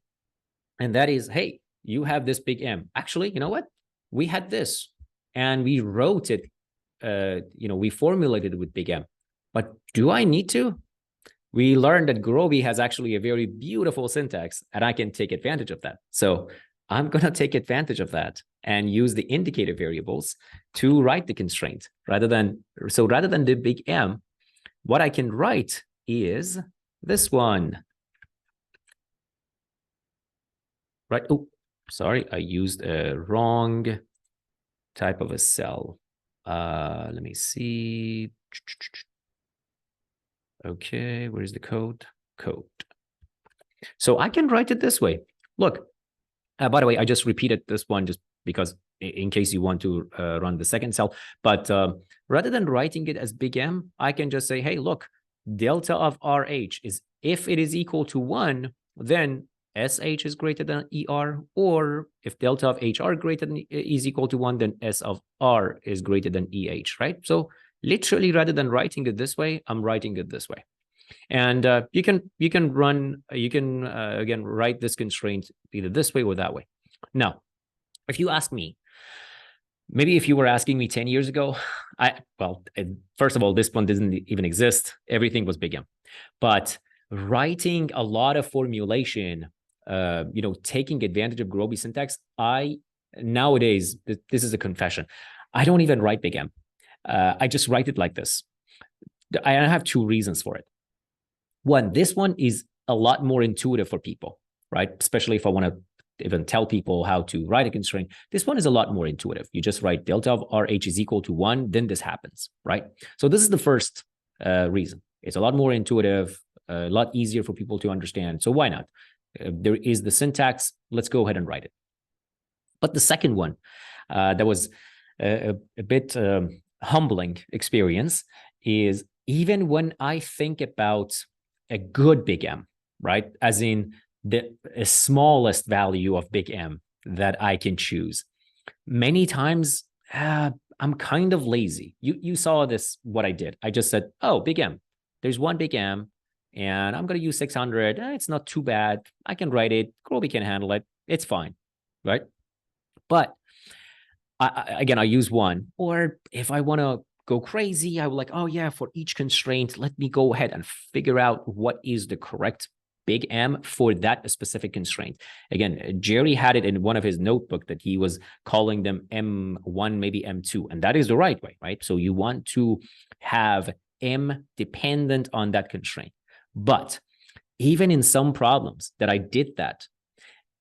And that is, hey, you have this big M. Actually, you know what? We had this and we wrote it, we formulated it with big M. But do I need to? We learned that Gurobi has actually a very beautiful syntax, and I can take advantage of that. So I'm going to take advantage of that and use the indicator variables to write the constraint. Rather than the big M, what I can write is this one. Right? Oh, sorry, I used a wrong type of a cell. Let me see. Okay, where's the code? Code. So I can write it this way. Look, by the way, I just repeated this one just because in case you want to run the second cell. But rather than writing it as big M, I can just say, hey, look, delta of RH is, if it is equal to 1, then SH is greater than ER, or if delta of HR is equal to 1, then S of R is greater than EH, right? So literally, rather than writing it this way, I'm writing it this way. And you can again write this constraint either this way or that way. Now, if you ask me, maybe if you were asking me 10 years ago, first of all, this one didn't even exist. Everything was big M. But writing a lot of formulation, taking advantage of Gurobi syntax, nowadays, this is a confession, I don't even write big M. I just write it like this. I have 2 reasons for it. One, this one is a lot more intuitive for people, right? Especially if I want to even tell people how to write a constraint. This one is a lot more intuitive. You just write delta of RH is equal to 1, then this happens, right? So this is the first reason. It's a lot more intuitive, a lot easier for people to understand. So why not? There is the syntax. Let's go ahead and write it. But the second one, that was a bit humbling experience, is even when I think about a good big M, right? As in the smallest value of big M that I can choose. Many times I'm kind of lazy. You saw this, what I did. I just said, oh, big M. There's one big M and I'm going to use 600. It's not too bad. I can write it. Gurobi can handle it. It's fine, right? But I use one. Or if I want to go crazy, I will like, oh yeah, for each constraint, let me go ahead and figure out what is the correct big M for that specific constraint. Again, Jerry had it in one of his notebook that he was calling them M1, maybe M2, and that is the right way, right? So you want to have M dependent on that constraint. But even in some problems that I did that,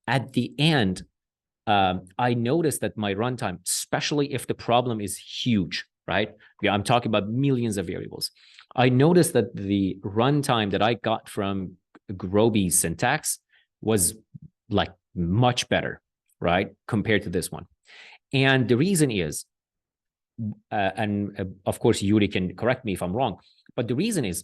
at the end, I noticed that my runtime, especially if the problem is huge, right? Yeah, I'm talking about millions of variables. I noticed that the runtime that I got from Gurobi syntax was like much better, right, compared to this one. And the reason is, of course, Yuri can correct me if I'm wrong, but the reason is,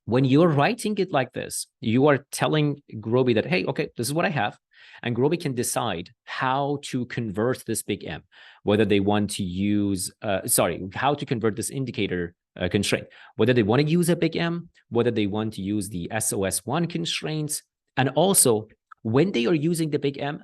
when you're writing it like this, you are telling Gurobi that, hey, okay, this is what I have. And Gurobi can decide how to convert this big M, whether they want to use, how to convert this indicator constraint, whether they want to use a big M, whether they want to use the SOS1 constraints. And also, when they are using the big M,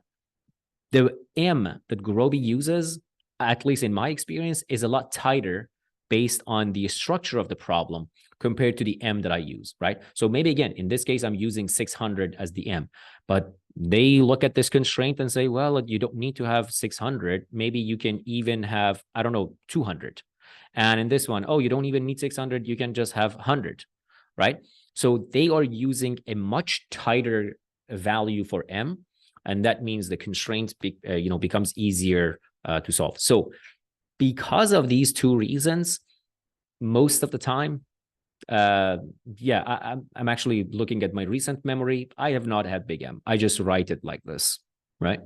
the M that Gurobi uses, at least in my experience, is a lot tighter based on the structure of the problem compared to the M that I use, right? So maybe, again, in this case, I'm using 600 as the M, but they look at this constraint and say, well, you don't need to have 600. Maybe you can even have, I don't know, 200. And in this one, oh, you don't even need 600. You can just have 100, right? So they are using a much tighter value for M, and that means the constraint becomes easier to solve. So because of these two reasons, most of the time, I'm actually looking at my recent memory. I have not had big M. I just write it like this, right?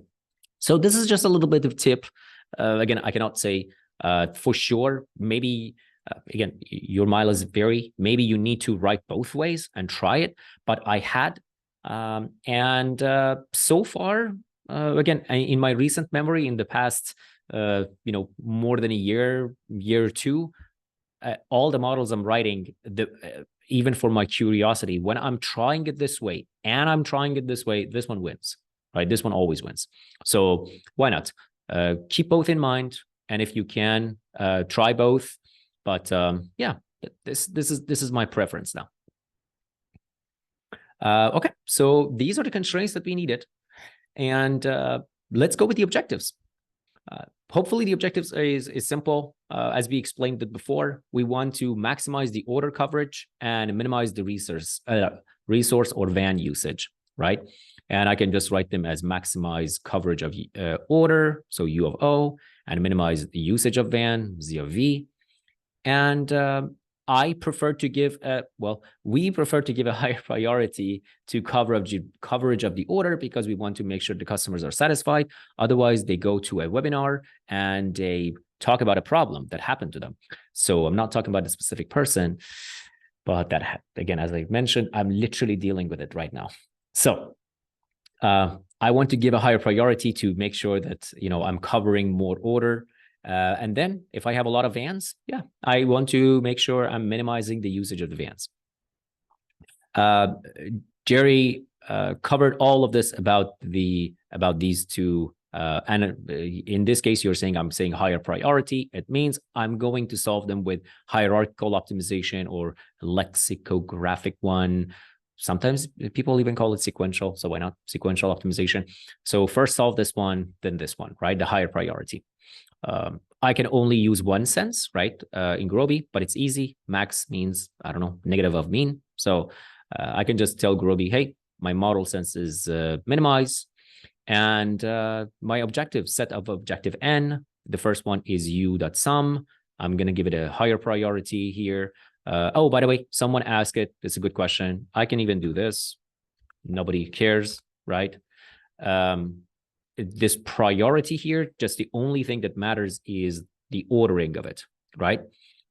So this is just a little bit of tip. Again, I cannot say for sure. Maybe, again, your mileage vary. Maybe you need to write both ways and try it. But I had, so far, again, in my recent memory, in the past, more than a year or two, all the models I'm writing, even for my curiosity, when I'm trying it this way and I'm trying it this way, this one wins, right? This one always wins. So why not? Keep both in mind, and if you can, try both. But this is my preference now. Okay, so these are the constraints that we needed, and let's go with the objectives. Hopefully the objectives is simple. As we explained it before, we want to maximize the order coverage and minimize the resource or van usage, right? And I can just write them as maximize coverage of order, so U of O, and minimize the usage of van, Z of V. And we prefer to give a higher priority to coverage of the order, because we want to make sure the customers are satisfied. Otherwise, they go to a webinar and they talk about a problem that happened to them. So I'm not talking about a specific person, but that, again, as I mentioned, I'm literally dealing with it right now. So I want to give a higher priority to make sure that, I'm covering more order. And then if I have a lot of vans, I want to make sure I'm minimizing the usage of the vans. Jerry covered all of this about these two. And in this case, I'm saying higher priority. It means I'm going to solve them with hierarchical optimization or lexicographic one. Sometimes people even call it sequential. So why not sequential optimization? So first solve this one, then this one, right? The higher priority. I can only use one sense, right, in Gurobi, but it's easy. Max means, I don't know, negative of mean. So I can just tell Gurobi, hey, my model sense is minimize. And my objective, set of objective N, the first one is U.sum. I'm going to give it a higher priority here. Oh, by the way, someone asked it. It's a good question. I can even do this. Nobody cares, right? This priority here, just the only thing that matters is the ordering of it, right?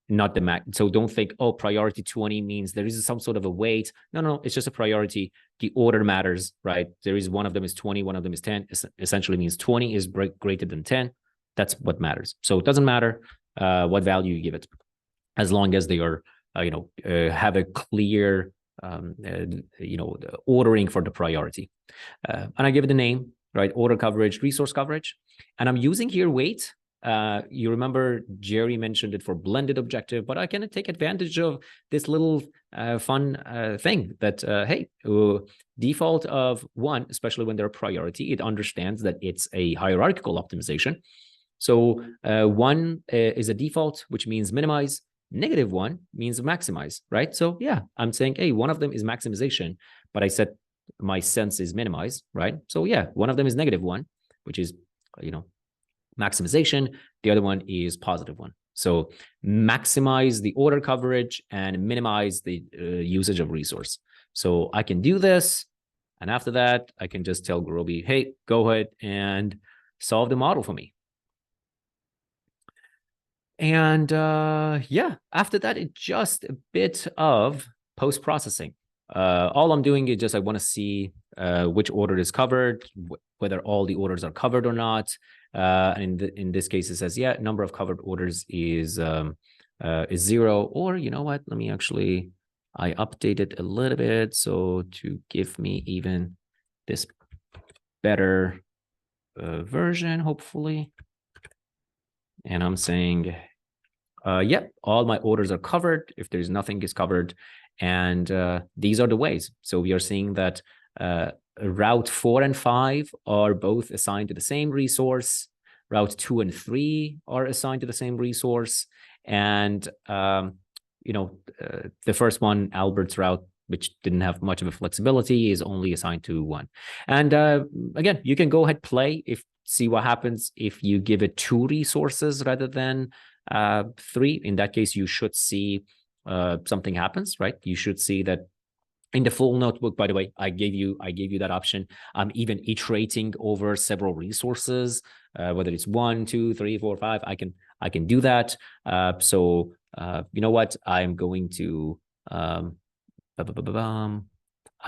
Not the max. So don't think, oh, priority 20 means there is some sort of a weight. No, it's just a priority. The order matters, right? There is one of them is 20, one of them is 10. Essentially means 20 is greater than 10. That's what matters. So it doesn't matter what value you give it, as long as they are, have a clear, ordering for the priority. And I give it a name, right? Order coverage, resource coverage. And I'm using here weight. You remember Jerry mentioned it for blended objective, but I can take advantage of this little fun thing that, hey, default of 1, especially when they're a priority, it understands that it's a hierarchical optimization. So 1 is a default, which means minimize. -1 means maximize, right? So yeah, I'm saying, hey, one of them is maximization, but I said my sense is minimize, right? So yeah, one of them is -1, which is, maximization. The other one is +1. So maximize the order coverage and minimize the usage of resource. So I can do this. And after that, I can just tell Gurobi, hey, go ahead and solve the model for me. And yeah, after that, it's just a bit of post-processing. All I'm doing is just I want to see which order is covered, whether all the orders are covered or not. And in this case, it says, yeah, number of covered orders is 0. Or you know what? Let me actually, I update it a little bit so to give me even this better version, hopefully. And I'm saying, yeah, all my orders are covered if there's nothing is covered. And these are the ways. So we are seeing that route 4 and 5 are both assigned to the same resource. Route 2 and 3 are assigned to the same resource. And, you know, the first one, Albert's route, which didn't have much of a flexibility, is only assigned to 1. And again, you can go ahead, play, see what happens if you give it 2 resources rather than 3. In that case, you should see something happens, right? You should see that in the full notebook. By the way, I gave you that option. I'm even iterating over several resources, whether it's 1, 2, 3, 4, 5. I can do that. So you know what? I'm going to I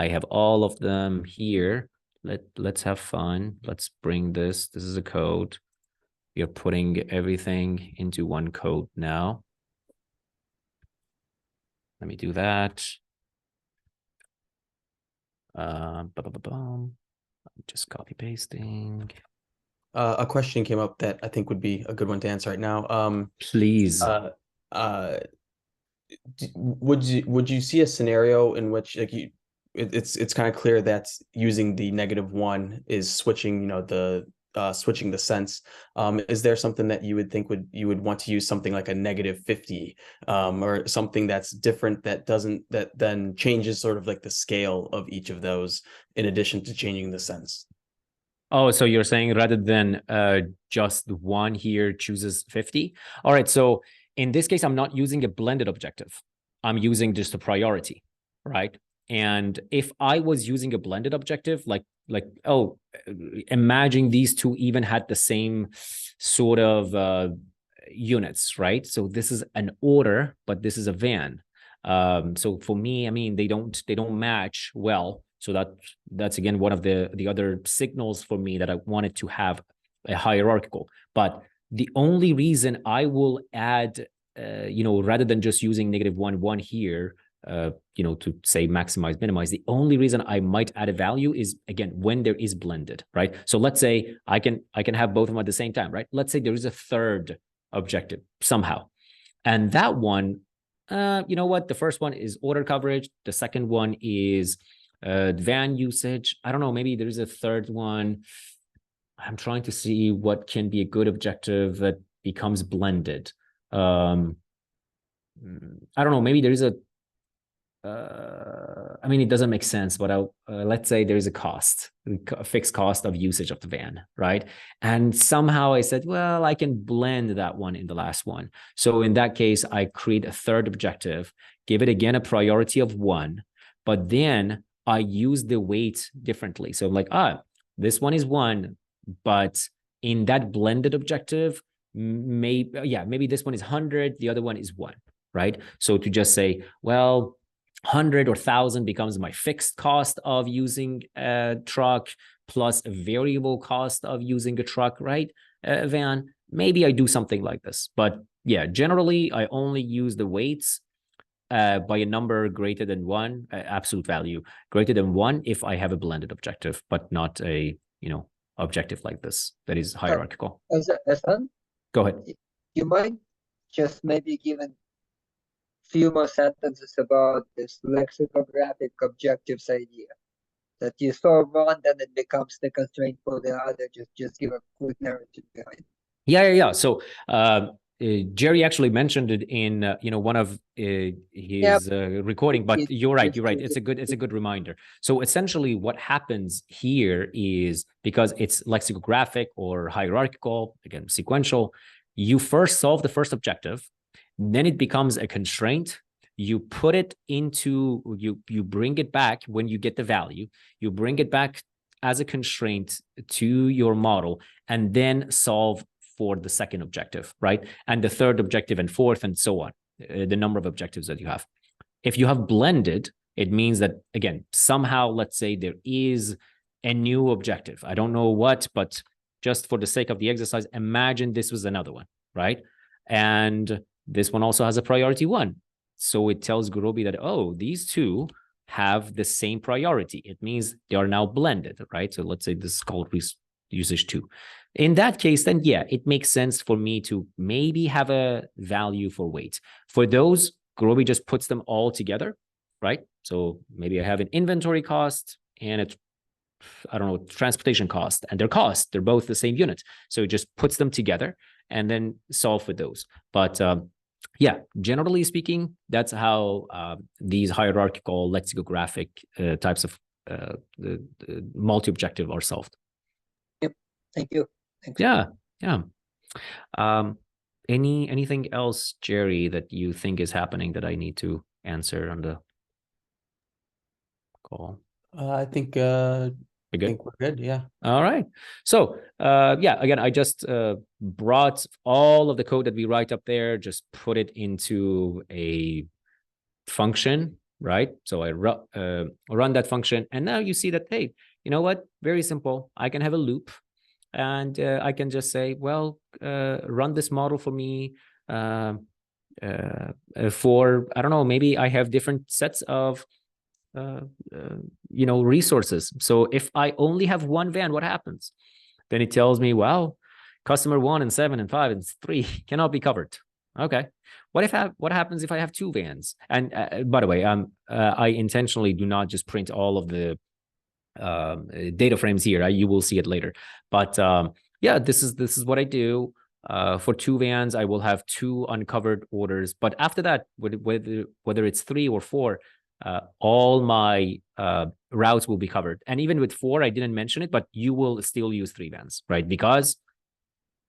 have all of them here. Let's have fun. Let's bring this. This is a code. We are putting everything into one code now. Let me do that. Just copy pasting. A question came up that I think would be a good one to answer right now. Please. Would you see a scenario in which, like, it's kind of clear that using the -1 is switching, you know, the switching the sense. Is there something that you would think you would want to use something like a -50 or something that's different that then changes sort of like the scale of each of those in addition to changing the sense? Oh, so you're saying rather than just 1 here chooses 50? All right, so in this case, I'm not using a blended objective. I'm using just a priority, right? And if I was using a blended objective, like, oh, imagine these two even had the same sort of units, right? So this is an order, but this is a van. So for me, I mean, they don't match well. So that's again one of the other signals for me that I wanted to have a hierarchical. But the only reason I will add, you know, rather than just using -1, 1 here, you know, to say maximize, minimize, the only reason I might add a value is, again, when there is blended, right? So let's say I can have both of them at the same time, right? Let's say there is a third objective somehow. And that one, you know what? The first one is order coverage. The second one is van usage. I don't know, maybe there is a third one. I'm trying to see what can be a good objective that becomes blended. I don't know, maybe there is a I mean, it doesn't make sense, but let's say there is a fixed cost of usage of the van, right? And somehow I said, well, I can blend that one in the last one. So in that case, I create a third objective, give it again a priority of 1, but then I use the weight differently. So I'm like, this one is 1, but in that blended objective, maybe this one is 100, the other one is 1, right? So to just say, well, 100 or 1,000 becomes my fixed cost of using a truck plus a variable cost of using a truck, right? A van. Maybe I do something like this. But yeah, generally, I only use the weights by a number greater than 1, absolute value greater than 1 if I have a blended objective, but not a, you know, objective like this that is hierarchical. Ehsan, go ahead. You might just maybe give a few more sentences about this lexicographic objectives idea. That you solve one, then it becomes the constraint for the other. Just give a quick narrative behind it. Yeah. So Jerry actually mentioned it in you know, one of his recording, but you're right. It's a good reminder. So essentially what happens here is, because it's lexicographic or hierarchical, again, sequential, you first solve the first objective, then it becomes a constraint. you put it into, you bring it back when you get the value, you bring it back as a constraint to your model, and then solve for the second objective, right? And the third objective and fourth and so on, the number of objectives that you have. If you have blended, it means that, again, somehow, let's say there is a new objective. I don't know what, but just for the sake of the exercise, imagine this was another one, right? And this one also has a priority 1. So it tells Gurobi that, oh, these two have the same priority. It means they are now blended, right? So let's say this is called usage 2. In that case, then yeah, it makes sense for me to maybe have a value for weight. For those, Gurobi just puts them all together, right? So maybe I have an inventory cost and it's, I don't know, transportation cost, and their cost, they're both the same unit. So it just puts them together and then solve for those. But yeah, generally speaking, that's how these hierarchical lexicographic types of the multi-objective are solved. Yep. Thank you. Thanks. Yeah. Anything else, Jerry, that you think is happening that I need to answer on the call? I think We're good? I think we're good. Yeah. All right. So yeah, again, I just brought all of the code that we write up there, just put it into a function, right? So I run that function, and now you see that, hey, you know what? Very simple. I can have a loop, and I can just say, well, run this model for me for, I don't know, maybe I have different sets of resources. So if I only have one van, what happens? Then it tells me, well, customer 1 and 7 and 5 and 3 cannot be covered. Okay. What happens if I have 2 vans? And by the way, I intentionally do not just print all of the data frames here. You will see it later. But yeah, this is what I do. For 2 vans, I will have 2 uncovered orders. But after that, whether it's 3 or 4, all my routes will be covered. And even with 4, I didn't mention it, but you will still use 3 vans, right? Because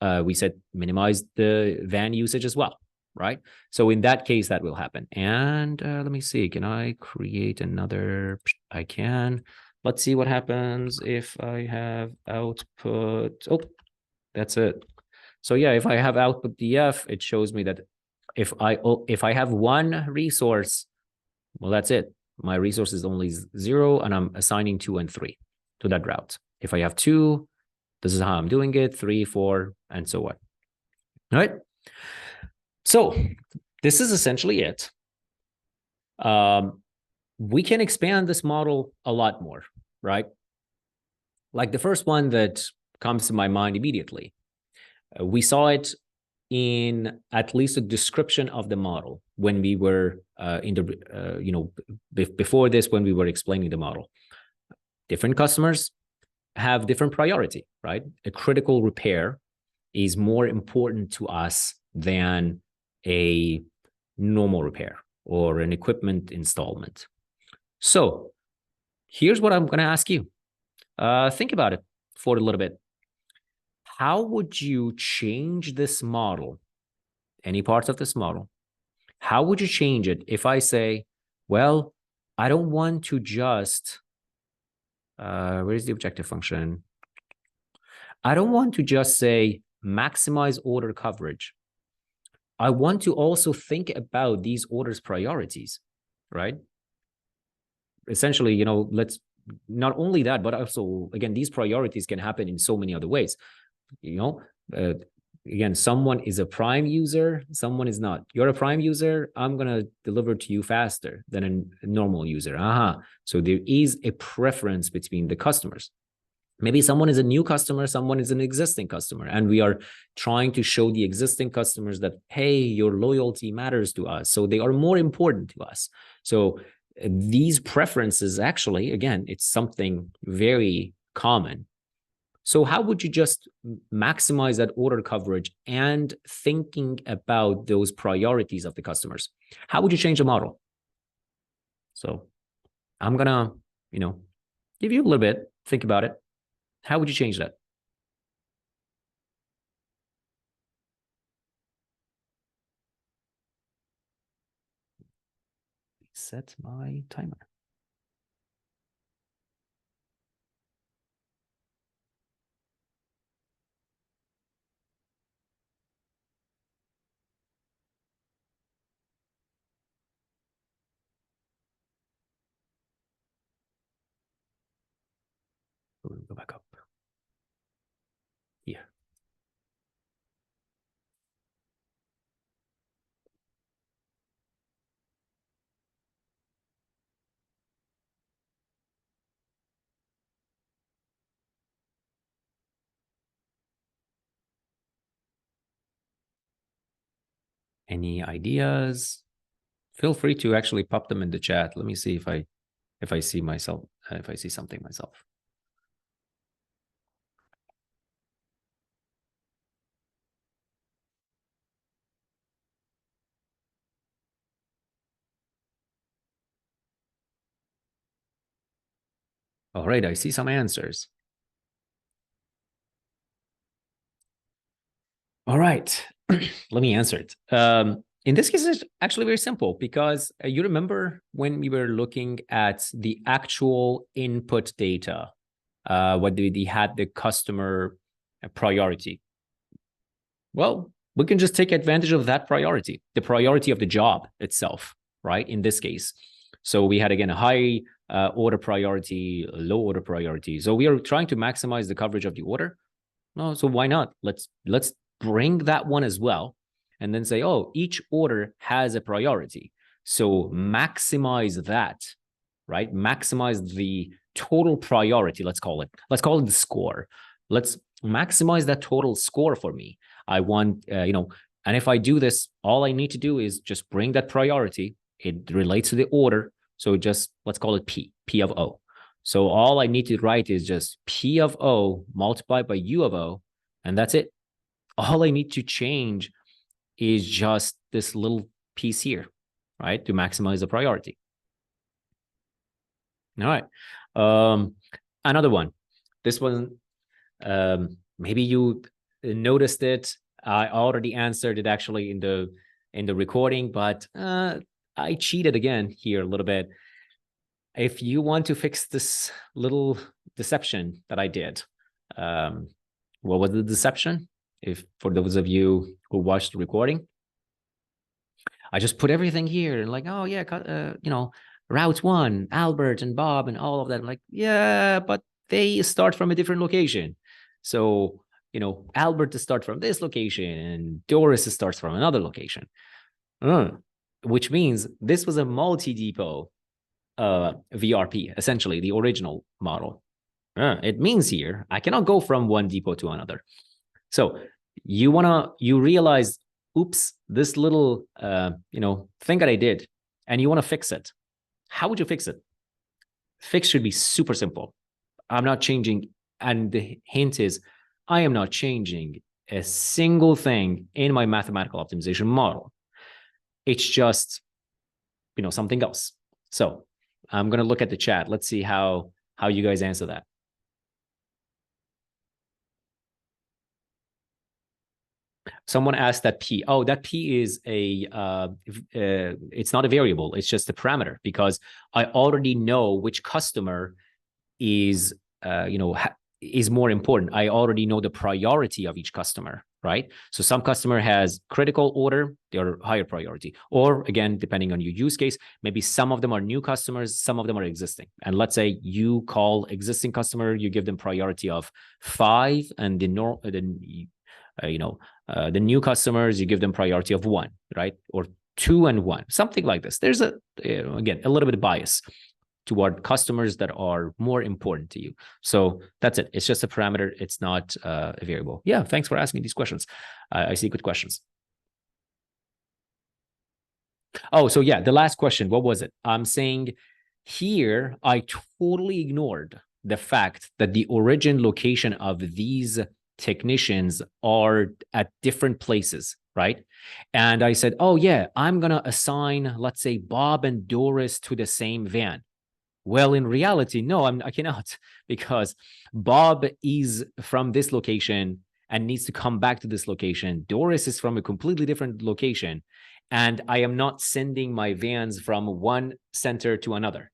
we said minimize the van usage as well, right? So in that case, that will happen. And let me see, can I create another? I can. Let's see what happens if I have output. Oh, that's it. So yeah, if I have output df, it shows me that if I have one resource, well, that's it. My resource is only 0, and I'm assigning 2 and 3 to that route. If I have 2, this is how I'm doing it, 3, 4, and so on. All right. So this is essentially it. We can expand this model a lot more, right? Like the first one that comes to my mind immediately. We saw it in at least a description of the model when we were in the, before this, when we were explaining the model. Different customers have different priority, right? A critical repair is more important to us than a normal repair or an equipment installment. So here's what I'm going to ask you. Think about it for a little bit. How would you change this model, any parts of this model? How would you change it if I say, well, I don't want to just, where's the objective function? I don't want to just say maximize order coverage. I want to also think about these orders priorities, right? Essentially, let's not only that, but also, again, these priorities can happen in so many other ways. Again, someone is a prime user, someone is not. You're a prime user, I'm going to deliver to you faster than a normal user. So there is a preference between the customers. Maybe someone is a new customer, someone is an existing customer, and we are trying to show the existing customers that, hey, your loyalty matters to us. So they are more important to us. So these preferences, actually, again, it's something very common. So how would you just maximize that order coverage and thinking about those priorities of the customers? How would you change the model? So I'm going to, give you a little bit, think about it. How would you change that? set my timer. We'll go back up here. Any ideas? Feel free to actually pop them in the chat. Let me see if I see myself, if I see something myself. All right, I see some answers. All right, let me answer it. In this case, it's actually very simple because you remember when we were looking at the actual input data, what we had the customer priority. Well, we can just take advantage of that priority, the priority of the job itself, right? In this case. So we had, again, a high order priority, a low order priority. So we are trying to maximize the coverage of the order. No, so why not? Let's bring that one as well, and then say, oh, each order has a priority. So maximize that, right? Maximize the total priority, let's call it. Let's call it the score. Let's maximize that total score for me. I want, and if I do this, all I need to do is just bring that priority. It relates to the order. So just, let's call it P of O. So all I need to write is just P of O multiplied by U of O, and that's it. All I need to change is just this little piece here, right? To maximize the priority. All right. Another one. This one, maybe you noticed it. I already answered it actually in the recording, but I cheated again here a little bit. If you want to fix this little deception that I did, what was the deception? If for those of you who watched the recording, I just put everything here and like, oh yeah, Route 1, Albert and Bob and all of that. I'm like, yeah, but they start from a different location. So, Albert to start from this location and Doris starts from another location. Which means this was a multi-depot VRP, essentially the original model. It means here, I cannot go from one depot to another. So you realize, oops, this little, thing that I did, and you want to fix it. How would you fix it? Fix should be super simple. I'm not changing. And the hint is, I am not changing a single thing in my mathematical optimization model. It's just, something else. So I'm going to look at the chat. Let's see how you guys answer that. Someone asked that P. Oh, that P is it's not a variable. It's just a parameter because I already know which customer is, is more important. I already know the priority of each customer, right? So some customer has critical order, they're higher priority. Or again, depending on your use case, maybe some of them are new customers, some of them are existing. And let's say you call existing customer, you give them priority of 5, and the new customers, you give them priority of 1, right? Or 2 and 1, something like this. There's again, a little bit of bias toward customers that are more important to you. So that's it. It's just a parameter. It's not a variable. Yeah, thanks for asking these questions. I see good questions. Oh, so yeah, the last question, what was it? I'm saying here, I totally ignored the fact that the origin location of these technicians are at different places, right? And I said, oh yeah, I'm going to assign, let's say, Bob and Doris to the same van. Well, in reality, no, I cannot, because Bob is from this location and needs to come back to this location. Doris is from a completely different location. and I am not sending my vans from one center to another.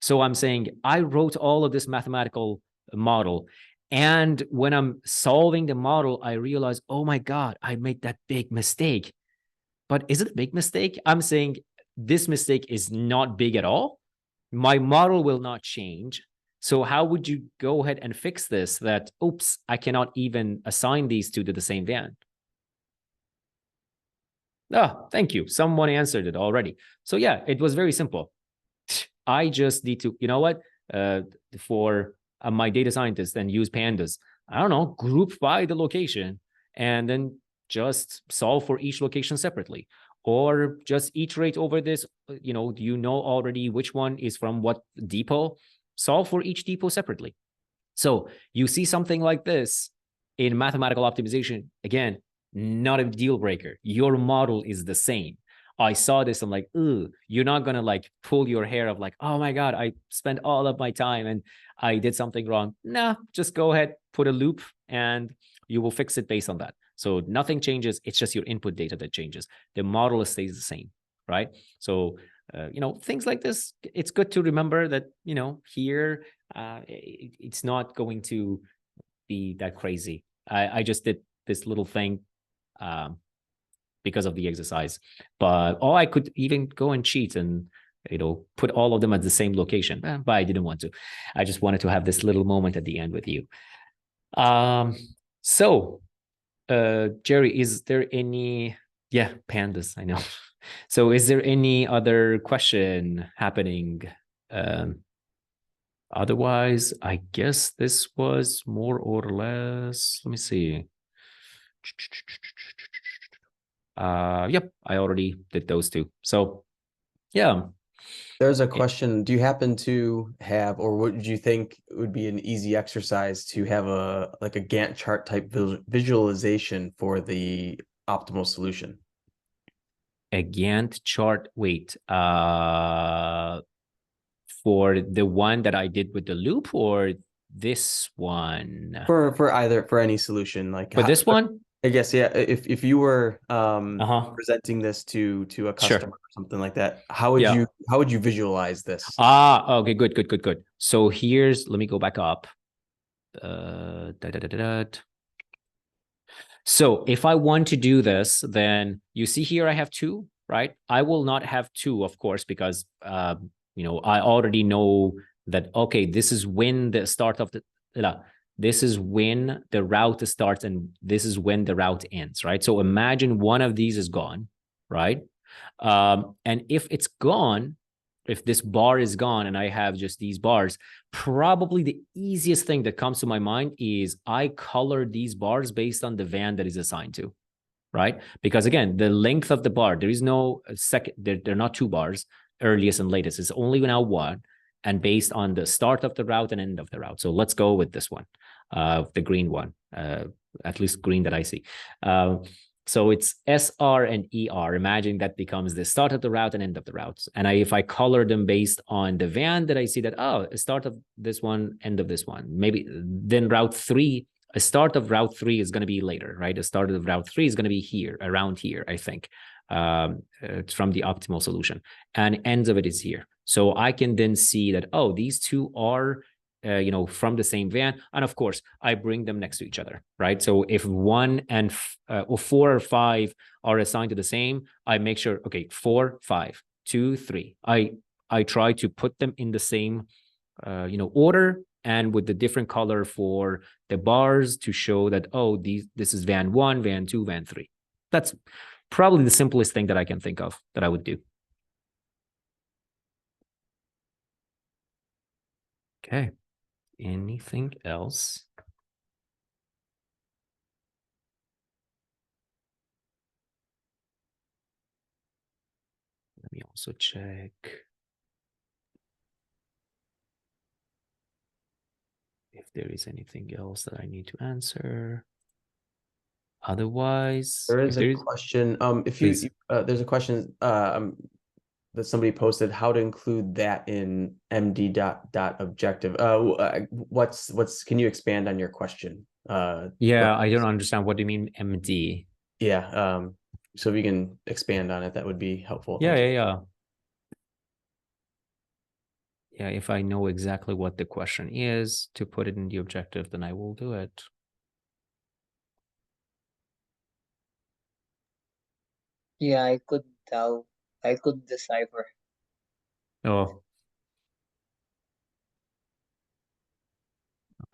So I'm saying I wrote all of this mathematical model, and when I'm solving the model, I realize, oh my God, I made that big mistake. But is it a big mistake? I'm saying this mistake is not big at all. My model will not change. So how would you go ahead and fix this? That, oops, I cannot even assign these two to the same van. Oh, thank you. Someone answered it already. So yeah, it was very simple. I just need to, you know what, for my data scientist and use pandas, I don't know, group by the location and then just solve for each location separately, or just iterate over this. You know already which one is from what depot, solve for each depot separately. So you see something like this in mathematical optimization, again, not a deal breaker. Your model is the same. I saw this, I'm like, ooh, you're not gonna like pull your hair of like, oh my God, I spent all of my time and I did something wrong. No, just go ahead, put a loop and you will fix it based on that. So nothing changes. It's just your input data that changes. The model stays the same, right? So, things like this, it's good to remember that, here, it's not going to be that crazy. I just did this little thing because of the exercise, but I could even go and cheat and put all of them at the same location, but I didn't want to. I just wanted to have this little moment at the end with you. So Jerry, is there any, pandas, I know. So is there any other question happening? Otherwise, I guess this was more or less, let me see. Yep, I already did those two. So yeah. There's a question. Do you happen to have, or would you think would be an easy exercise to have a Gantt chart type visualization for the optimal solution? A Gantt chart, wait, for the one that I did with the loop, or this one? For any solution, like for this one? I guess, yeah. If you were presenting this to a customer or something like that, how would you visualize this? Okay, good. So let me go back up. So if I want to do this, then you see here I have two, right? I will not have two, of course, because I already know that, okay, this is when the start of this is when the route starts and this is when the route ends, right? So imagine one of these is gone, right? And if it's gone, if this bar is gone and I have just these bars, probably the easiest thing that comes to my mind is I color these bars based on the van that is assigned to, right? Because again, the length of the bar, there is no second, they're not two bars, earliest and latest. It's only now one, and based on the start of the route and end of the route. So let's go with this one, the green one, at least green that I see. So it's SR and ER. Imagine that becomes the start of the route and end of the route. And if I color them based on the van that I see that, start of this one, end of this one, maybe then route 3, a start of route 3 is going to be later, right? A start of route 3 is going to be here, around here, I think, it's from the optimal solution, and ends of it is here. So I can then see that, these two are from the same van. And of course, I bring them next to each other, right? So if 1 and or 4 or 5 are assigned to the same, I make sure, okay, 4, 5, 2, 3. I try to put them in the same, order, and with the different color for the bars to show that, this is van 1, van 2, van 3. That's probably the simplest thing that I can think of that I would do. Okay. Anything else? Let me also check if there is anything else that I need to answer. Otherwise, there is a question. There's a question that somebody posted, how to include that in MD dot objective. Can you expand on your question? I don't understand. What do you mean MD? Yeah. so if you can expand on it, that would be helpful. Yeah, Thank yeah, you. yeah. Yeah, if I know exactly what the question is to put it in the objective, then I will do it. Yeah, I couldn't tell. I couldn't decipher. Oh,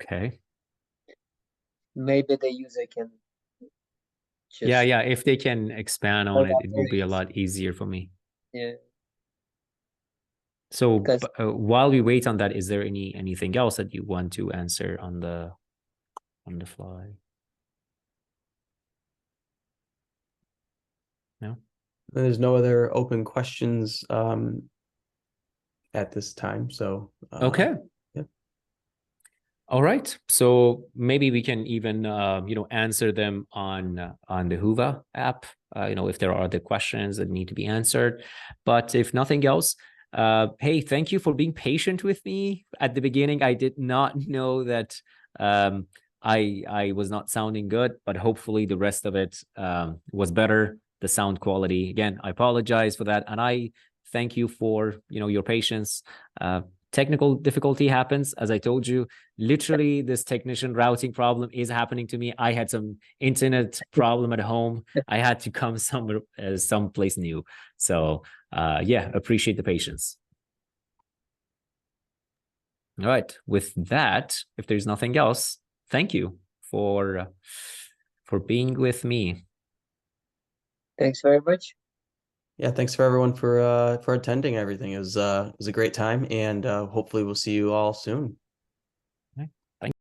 okay. Maybe the user can Yeah, just yeah. If they can expand on it, it will be a elaborate. lot easier for me. Yeah, So because while we wait on that, is there anything else that you want to answer on the fly? No? There's no other open questions at this time. So Okay. yeah. All right. So maybe we can even answer them on the Huva app. If there are other questions that need to be answered. But if nothing else, hey, thank you for being patient with me at the beginning. I did not know that I was not sounding good, but hopefully the rest of it was better. The sound quality. Again, I apologize for that, and I thank you for your patience. Technical difficulty happens, as I told you. Literally, this technician routing problem is happening to me. I had some internet problem at home. I had to come someplace new. So yeah, appreciate the patience. All right. With that, if there's nothing else, thank you for being with me. thanks very much. Yeah, thanks for everyone for attending everything. It was a great time, and hopefully we'll see you all soon.